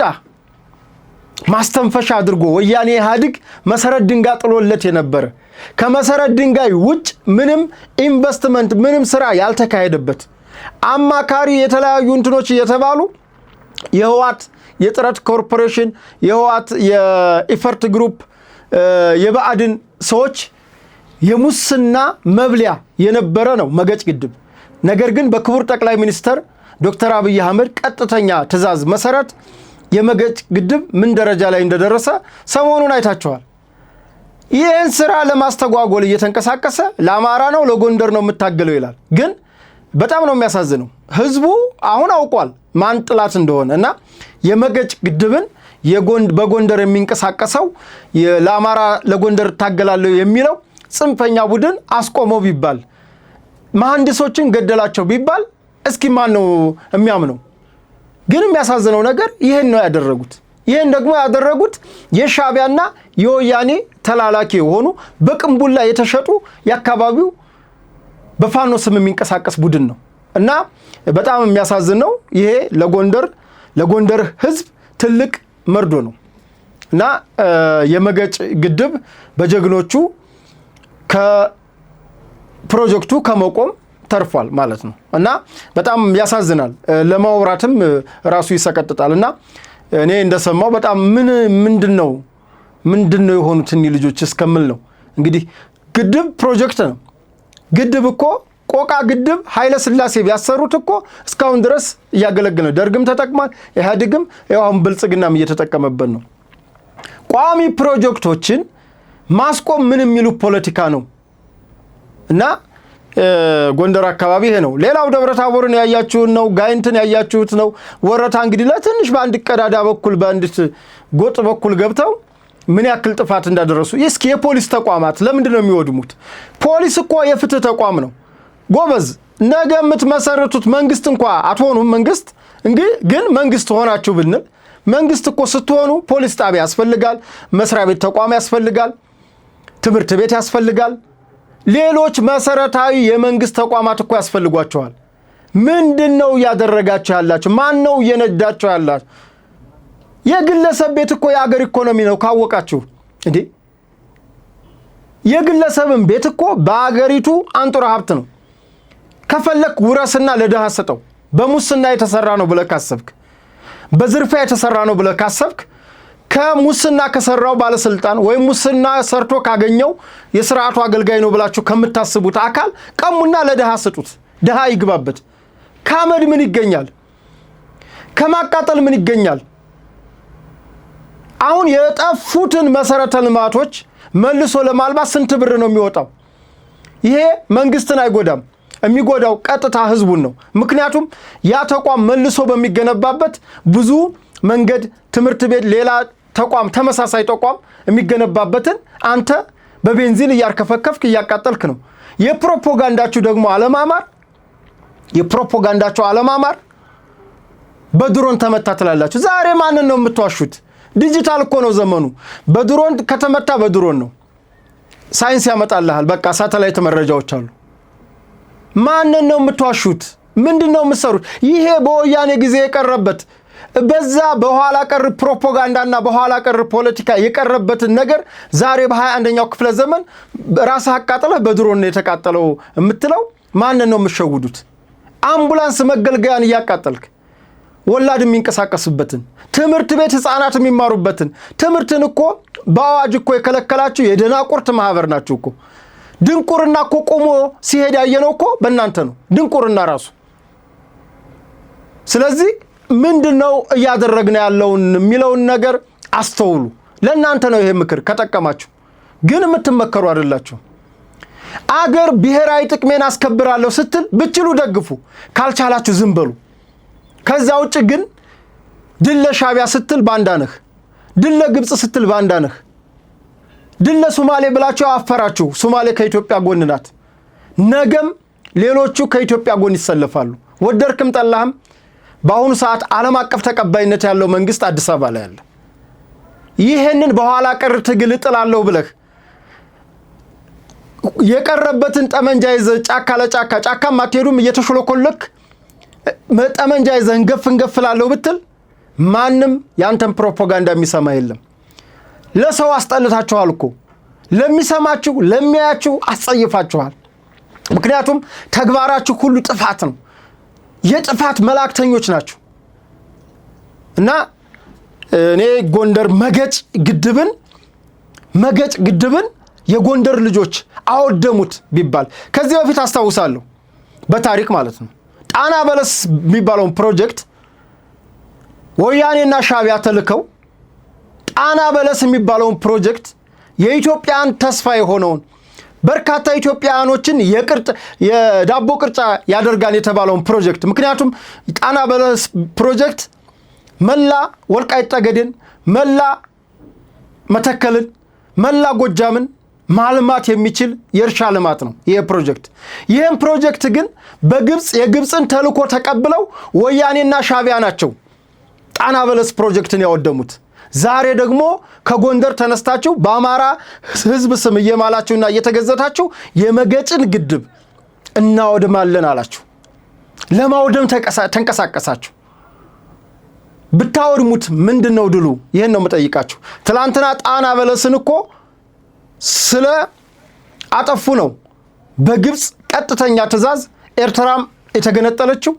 ማስተንፈሻ አድርጎ ወያኔ ኢህአዴግ መሰረት ድንጋይ ጥሎለት የነበረ ከመሰረት ድንጋይ ውጭ ምንም ኢንቨስትመንት ምንም ስራ ያልተካሄደበት አማካሪ የተለያዩ እንትኖች እየተባሉ የህዋት የጥረት ኮርፖሬሽን የህዋት የኢፈርት ግሩፕ የባዕድን ሰዎች የሙስና መብሊያ የነበረ ነው መገጭ ግድብ። ነገር ግን በክቡር ጠቅላይ ሚኒስትር ዶክተር አብይ አህመድ ቀጥተኛ ትዕዛዝ መሰረት የመገጭ ግድብ ምን ደረጃ ላይ እንደደረሰ ሰሞኑን አይታችኋል። ይህን ስራ ለማስተጓጎል እየተንቀሳቀሰ ለአማራ ነው ለጎንደር ነው የምታገለው ይላል። ግን በጣም ነው የሚያሳዝነው። ህዝቡ አሁን አውቋል ማን ጥላት እንደሆነ እና የመገጭ ግድብን በጎንደር የሚንቀሳቀሰው ለአማራ ለጎንደር ታገላለሁ የሚለው ጽንፈኛ ቡድን አስቆመው ቢባል መሐንዲሶችን ገደላቸው ቢባል እስኪ ማን ነው የሚያምነው? ግን የሚያሳዝነው ነገር ይሄን ነው ያደረጉት። ይሄን ደግሞ ያደረጉት የሻዕቢያና የወያኔ ተላላኪ የሆኑ በቅንቡላ የተሸጡ የአካባቢው በፋኖ ስም የሚንቀሳቀስ ቡድን ነው እና በጣም የሚያሳዝን ነው። ይሄ ለጎንደር ህዝብ ትልቅ መርዶ ነው እና የመገጭ ግድብ በጀግኖቹ ከፕሮጀክቱ ከመቆም ተርፏል ማለት ነው እና በጣም ያሳዝናል። ለማውራትም ራሱ ይሰቀጥጣል እና እኔ እንደሰማው በጣም ምንድነው የሆኑት እኒ ልጆች እስከምል ነው። እንግዲህ ግድብ ፕሮጀክት ነው። ግድብ እኮ ቆቃ ግድብ ኃይለ ሥላሴ ቢያሰሩት እኮ እስካሁን ድረስ እያገለገለ ነው። ደርግም ተጠቅሟል፣ ኢህአዴግም አሁን ብልጽግናም እየተጠቀመበት ነው። ቋሚ ፕሮጀክቶችን ማስቆም ምን የሚሉ ፖለቲካ ነው እና ጎንደር አካባቢ ይሄ ነው። ሌላው ደብረታቦርን ያያችሁት ነው። ጋይንትን ያያችሁት ነው። ወረታ እንግዲህ ለትንሽ በአንድ ቀዳዳ በኩል በአንዲት ጎጥ በኩል ገብተው ምን ያክል ጥፋት እንዳደረሱ እስኪ የፖሊስ ተቋማት ለምንድን ነው የሚወድሙት? ፖሊስ እኮ የፍትህ ተቋም ነው ጎበዝ። ነገ የምትመሰርቱት መንግስት እንኳ አትሆኑም። መንግስት ግን መንግስት ሆናችሁ ብንል መንግስት እኮ ስትሆኑ ፖሊስ ጣቢያ ያስፈልጋል፣ መስሪያ ቤት ተቋም ያስፈልጋል፣ ትምህርት ቤት ያስፈልጋል፣ ሌሎች መሰረታዊ የመንግስት ተቋማት እኮ ያስፈልጓቸዋል። ምንድነው ያደረጋችሁ ያላችሁ? ማን ነው እየነዳችሁ ያላችሁ? የግለሰብ ቤት እኮ የአገር ኢኮኖሚ ነው ካወቃችሁ እንዴ። የግለሰብን ቤት እኮ በአገሪቱ አንጡራ ሀብት ነው። ከፈለክ ውረስና ለድሃ ሰጠው። በሙስና የተሰራ ነው ብለህ ካሰብክ፣ በዝርፊያ የተሰራ ነው ብለህ ካሰብክ ከሙስና ከሰራው ባለስልጣን ወይም ሙስና ሰርቶ ካገኘው የሥርዓቱ አገልጋይ ነው ብላችሁ ከምታስቡት አካል ቀሙና ለድሃ ሰጡት። ድሃ ይግባበት። ካመድ ምን ይገኛል? ከማቃጠል ምን ይገኛል? አሁን የጠፉትን መሰረተ ልማቶች መልሶ ለማልማት ስንት ብር ነው የሚወጣው? ይሄ መንግስትን አይጎዳም። የሚጎዳው ቀጥታ ህዝቡን ነው። ምክንያቱም ያ ተቋም መልሶ በሚገነባበት ብዙ መንገድ፣ ትምህርት ቤት፣ ሌላ ተቋም ተመሳሳይ ተቋም የሚገነባበትን አንተ በቤንዚን እያርከፈከፍክ እያቃጠልክ ነው። የፕሮፓጋንዳችሁ ደግሞ አለማማር በድሮን ተመታ ትላላችሁ። ዛሬ ማንን ነው የምትዋሹት? ዲጂታል እኮ ነው ዘመኑ። በድሮን ከተመታ በድሮን ነው። ሳይንስ ያመጣልሃል። በቃ ሳተላይት መረጃዎች አሉ። ማንን ነው የምትዋሹት? ምንድነው የምትሰሩት? ይሄ በወያኔ ጊዜ የቀረበት በዛ በኋላ ቀር ፕሮፓጋንዳና በኋላ ቀር ፖለቲካ የቀረበትን ነገር ዛሬ በ21ኛው ክፍለ ዘመን ራስህ አቃጥለህ በድሮን ነው የተቃጠለው የምትለው ማንን ነው የምትሸውዱት? አምቡላንስ መገልገያን እያቃጠልክ ወላድ የሚንቀሳቀስበትን ትምህርት ቤት ህፃናት የሚማሩበትን ትምህርትን እኮ በአዋጅ እኮ የከለከላችሁ የደናቁርት ማህበር ናችሁ እኮ። ድንቁርና እኮ ቆሞ ሲሄድ ያየነው እኮ በእናንተ ነው ድንቁርና ራሱ። ስለዚህ ምንድነው እያደረግን ያለውን የሚለውን ነገር አስተውሉ። ለእናንተ ነው ይሄ ምክር ከጠቀማችሁ። ግን የምትመከሩ አይደላችሁ። አገር ብሔራዊ ጥቅሜን አስከብራለሁ ስትል ብችሉ ደግፉ፣ ካልቻላችሁ ዝም በሉ። ከዛ ውጭ ግን ድል ለሻቢያ ስትል ባንዳ ነህ፣ ድል ለግብጽ ስትል ባንዳ ነህ፣ ድል ለሶማሌ ብላችሁ አፈራችሁ። ሶማሌ ከኢትዮጵያ ጎን ናት። ነገም ሌሎቹ ከኢትዮጵያ ጎን ይሰለፋሉ። ወደርክም ጠላህም በአሁኑ ሰዓት ዓለም አቀፍ ተቀባይነት ያለው መንግስት አዲስ አበባ ላይ አለ። ይሄንን በኋላ ቀር ትግል ጥላለሁ ብለህ የቀረበትን ጠመንጃ ይዘህ ጫካ ለጫካ ጫካም አትሄዱም እየተሽሎኮለክ ጠመንጃ ይዘህ እንገፍላለሁ ብትል ማንም ያንተን ፕሮፓጋንዳ የሚሰማ የለም። ለሰው አስጠልታችኋል እኮ። ለሚሰማችሁ ለሚያያችሁ አስጸይፋችኋል። ምክንያቱም ተግባራችሁ ሁሉ ጥፋት ነው። የጥፋት መላእክተኞች ናችሁ። እና እኔ ጎንደር መገጭ ግድብን የጎንደር ልጆች አወደሙት ቢባል ከዚህ በፊት አስታውሳለሁ፣ በታሪክ ማለት ነው። ጣና በለስ የሚባለውን ፕሮጀክት ወያኔና ሻቢያ ተልከው ጣና በለስ የሚባለውን ፕሮጀክት የኢትዮጵያን ተስፋ የሆነውን በርካታ ኢትዮጵያኖችን የዳቦ ቅርጫ ያደርጋን የተባለውን ፕሮጀክት። ምክንያቱም ጣና በለስ ፕሮጀክት መላ ወልቃይት ጠገዴን፣ መላ መተከልን፣ መላ ጎጃምን ማልማት የሚችል የእርሻ ልማት ነው ይሄ ፕሮጀክት። ይሄን ፕሮጀክት ግን የግብጽን ተልኮ ተቀብለው ወያኔና ሻቢያ ናቸው ጣና በለስ ፕሮጀክትን ያወደሙት። ዛሬ ደግሞ ከጎንደር ተነስታችሁ በአማራ ህዝብ ስም እየማላችሁና እየተገዘታችሁ የመገጭን ግድብ እናወድማለን አላችሁ። ለማውደም ተንቀሳቀሳችሁ። ብታወድሙት ምንድነው ድሉ? ይሄን ነው የምጠይቃችሁ። ትላንትና ጣና በለስን እኮ ስለ አጠፉ ነው በግብጽ ቀጥተኛ ትእዛዝ ኤርትራም የተገነጠለችው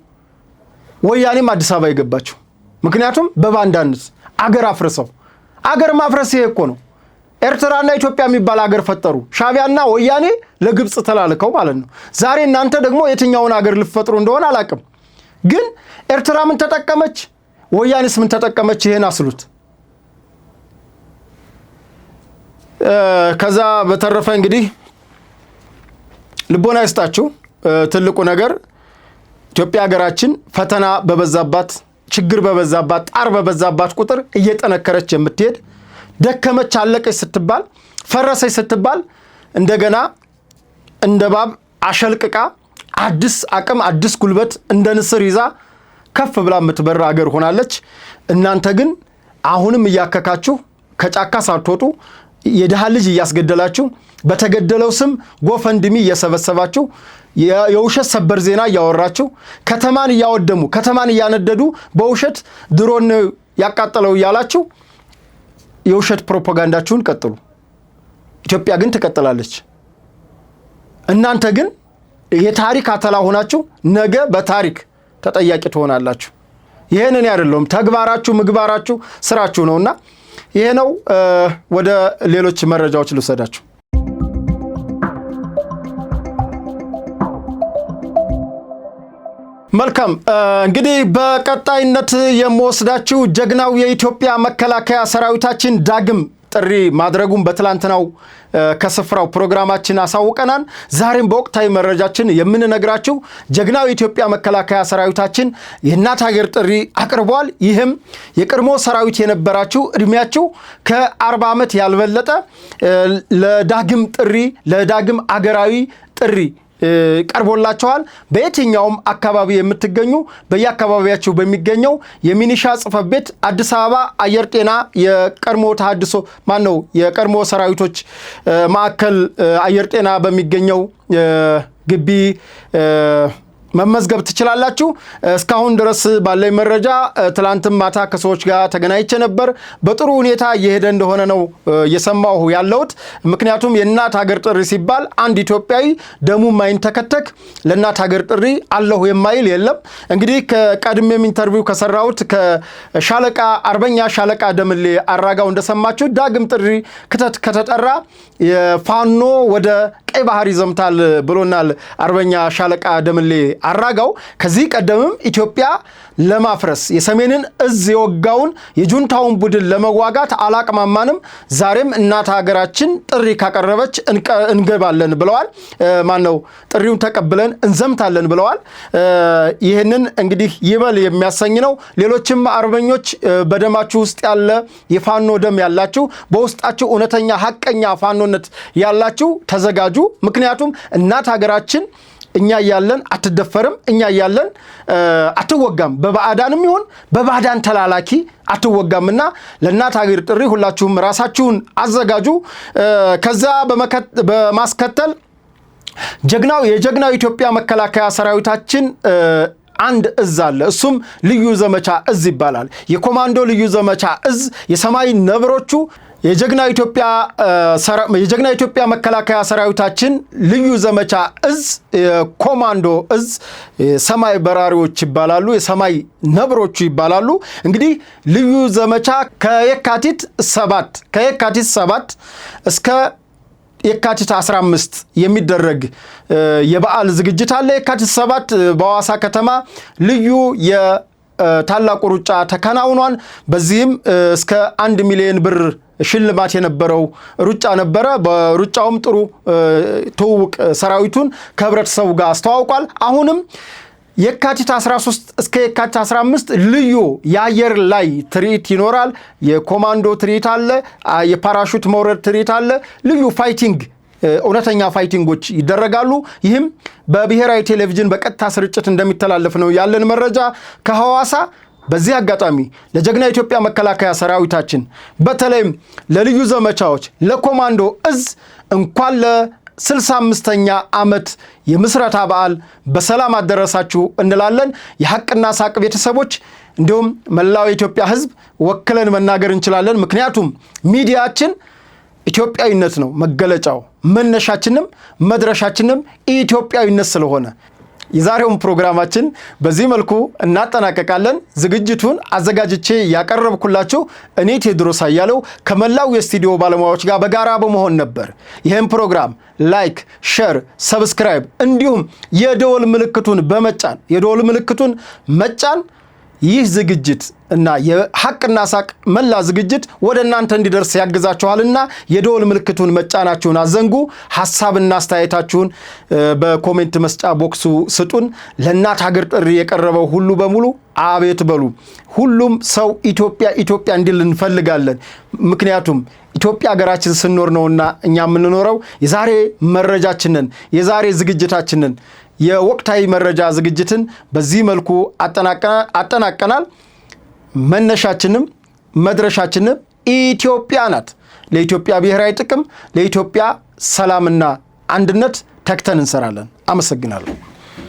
ወያኔም አዲስ አበባ የገባችው። ምክንያቱም በባንዳነት አገር አፍርሰው። አገር ማፍረስ ይሄ እኮ ነው። ኤርትራና ኢትዮጵያ የሚባል አገር ፈጠሩ። ሻቢያና ወያኔ ለግብጽ ተላልከው ማለት ነው። ዛሬ እናንተ ደግሞ የትኛውን አገር ልትፈጥሩ እንደሆነ አላቅም። ግን ኤርትራ ምን ተጠቀመች? ወያኔስ ምን ተጠቀመች? ይሄን አስሉት። ከዛ በተረፈ እንግዲህ ልቦና ይስጣችሁ። ትልቁ ነገር ኢትዮጵያ ሀገራችን ፈተና በበዛባት ችግር በበዛባት ጣር በበዛባት ቁጥር እየጠነከረች የምትሄድ ደከመች አለቀች ስትባል ፈረሰች ስትባል እንደገና እንደባብ አሸልቅቃ አዲስ አቅም አዲስ ጉልበት እንደ ንስር ይዛ ከፍ ብላ የምትበር ሀገር ሆናለች። እናንተ ግን አሁንም እያከካችሁ ከጫካ ሳትወጡ የድሃ ልጅ እያስገደላችሁ በተገደለው ስም ጎፈንድሚ እየሰበሰባችሁ የውሸት ሰበር ዜና እያወራችሁ ከተማን እያወደሙ ከተማን እያነደዱ በውሸት ድሮን ያቃጠለው እያላችሁ የውሸት ፕሮፓጋንዳችሁን ቀጥሉ። ኢትዮጵያ ግን ትቀጥላለች። እናንተ ግን የታሪክ አተላ ሆናችሁ ነገ በታሪክ ተጠያቂ ትሆናላችሁ። ይሄንን አይደለም ተግባራችሁ፣ ምግባራችሁ፣ ስራችሁ ነውና ይሄ ነው። ወደ ሌሎች መረጃዎች ልውሰዳችሁ። መልካም እንግዲህ በቀጣይነት የምወስዳችሁ ጀግናው የኢትዮጵያ መከላከያ ሰራዊታችን ዳግም ጥሪ ማድረጉን በትላንትናው ከስፍራው ፕሮግራማችን አሳውቀናል። ዛሬም በወቅታዊ መረጃችን የምንነግራችሁ ጀግናው የኢትዮጵያ መከላከያ ሰራዊታችን የእናት ሀገር ጥሪ አቅርቧል። ይህም የቀድሞ ሰራዊት የነበራችሁ እድሜያችሁ ከ40 ዓመት ያልበለጠ ለዳግም ጥሪ ለዳግም አገራዊ ጥሪ ቀርቦላቸዋል። በየትኛውም አካባቢ የምትገኙ በየአካባቢያችሁ በሚገኘው የሚኒሻ ጽሕፈት ቤት አዲስ አበባ አየር ጤና የቀድሞ ተሐድሶ የቀድሞ ሰራዊቶች ማዕከል አየር ጤና በሚገኘው ግቢ መመዝገብ ትችላላችሁ። እስካሁን ድረስ ባለኝ መረጃ ትላንትም ማታ ከሰዎች ጋር ተገናኝቼ ነበር። በጥሩ ሁኔታ እየሄደ እንደሆነ ነው እየሰማሁ ያለሁት። ምክንያቱም የእናት ሀገር ጥሪ ሲባል አንድ ኢትዮጵያዊ ደሙ ማይንተከተክ ለእናት ሀገር ጥሪ አለሁ የማይል የለም። እንግዲህ ከቀድሜም ኢንተርቪው ከሰራሁት ከሻለቃ አርበኛ ሻለቃ ደምሌ አራጋው እንደሰማችሁ ዳግም ጥሪ ክተት ከተጠራ የፋኖ ወደ ቀይ ባህር ይዘምታል ብሎናል አርበኛ ሻለቃ ደምሌ አራጋው። ከዚህ ቀደምም ኢትዮጵያ ለማፍረስ የሰሜንን እዝ የወጋውን የጁንታውን ቡድን ለመዋጋት አላቅማማንም፣ ዛሬም እናት ሀገራችን ጥሪ ካቀረበች እንገባለን ብለዋል። ጥሪውን ተቀብለን እንዘምታለን ብለዋል። ይህንን እንግዲህ ይበል የሚያሰኝ ነው። ሌሎችም አርበኞች በደማችሁ ውስጥ ያለ የፋኖ ደም ያላችሁ፣ በውስጣችሁ እውነተኛ ሐቀኛ ፋኖነት ያላችሁ ተዘጋጁ። ምክንያቱም እናት ሀገራችን እኛ ያለን አትደፈርም፣ እኛ ያለን አትወጋም፣ በባዕዳንም ይሁን በባዕዳን ተላላኪ አትወጋምና ለእናት ሀገር ጥሪ ሁላችሁም ራሳችሁን አዘጋጁ። ከዛ በማስከተል የጀግናው ኢትዮጵያ መከላከያ ሰራዊታችን አንድ እዝ አለ። እሱም ልዩ ዘመቻ እዝ ይባላል። የኮማንዶ ልዩ ዘመቻ እዝ የሰማይ ነብሮቹ የጀግናው ኢትዮጵያ መከላከያ ሰራዊታችን ልዩ ዘመቻ እዝ ኮማንዶ እዝ ሰማይ በራሪዎች ይባላሉ፣ የሰማይ ነብሮቹ ይባላሉ። እንግዲህ ልዩ ዘመቻ ከየካቲት 7 እስከ የካቲት 15 የሚደረግ የበዓል ዝግጅት አለ። የካቲት 7 በሐዋሳ ከተማ ልዩ የታላቁ ሩጫ ተከናውኗል። በዚህም እስከ 1 ሚሊዮን ብር ሽልማት የነበረው ሩጫ ነበረ። በሩጫውም ጥሩ ትውውቅ ሰራዊቱን ከህብረተሰቡ ጋር አስተዋውቋል። አሁንም የካቲት 13 እስከ የካቲት 15 ልዩ የአየር ላይ ትርኢት ይኖራል። የኮማንዶ ትርኢት አለ፣ የፓራሹት መውረድ ትርኢት አለ። ልዩ ፋይቲንግ እውነተኛ ፋይቲንጎች ይደረጋሉ። ይህም በብሔራዊ ቴሌቪዥን በቀጥታ ስርጭት እንደሚተላለፍ ነው ያለን መረጃ ከሐዋሳ። በዚህ አጋጣሚ ለጀግና ኢትዮጵያ መከላከያ ሰራዊታችን በተለይም ለልዩ ዘመቻዎች ለኮማንዶ እዝ እንኳን ለ65ኛ ዓመት የምስረታ በዓል በሰላም አደረሳችሁ እንላለን። የሐቅና ሳቅ ቤተሰቦች እንዲሁም መላው የኢትዮጵያ ሕዝብ ወክለን መናገር እንችላለን። ምክንያቱም ሚዲያችን ኢትዮጵያዊነት ነው መገለጫው፣ መነሻችንም መድረሻችንም ኢትዮጵያዊነት ስለሆነ የዛሬውን ፕሮግራማችን በዚህ መልኩ እናጠናቀቃለን። ዝግጅቱን አዘጋጅቼ ያቀረብኩላችሁ እኔ ቴዎድሮስ አያሌው ከመላው የስቱዲዮ ባለሙያዎች ጋር በጋራ በመሆን ነበር። ይህን ፕሮግራም ላይክ፣ ሼር፣ ሰብስክራይብ እንዲሁም የደወል ምልክቱን መጫን ይህ ዝግጅት እና የሐቅና ሳቅ መላ ዝግጅት ወደ እናንተ እንዲደርስ ያግዛችኋልና የደወል ምልክቱን መጫናችሁን አዘንጉ። ሐሳብና አስተያየታችሁን በኮሜንት መስጫ ቦክሱ ስጡን። ለእናት ሀገር ጥሪ የቀረበው ሁሉ በሙሉ አቤት በሉ። ሁሉም ሰው ኢትዮጵያ እንዲል እንፈልጋለን። ምክንያቱም ኢትዮጵያ ሀገራችን ስንኖር ነውና እኛ የምንኖረው። የዛሬ መረጃችንን የዛሬ ዝግጅታችንን የወቅታዊ መረጃ ዝግጅትን በዚህ መልኩ አጠናቀናል። መነሻችንም መድረሻችንም ኢትዮጵያ ናት። ለኢትዮጵያ ብሔራዊ ጥቅም፣ ለኢትዮጵያ ሰላምና አንድነት ተግተን እንሰራለን። አመሰግናለሁ።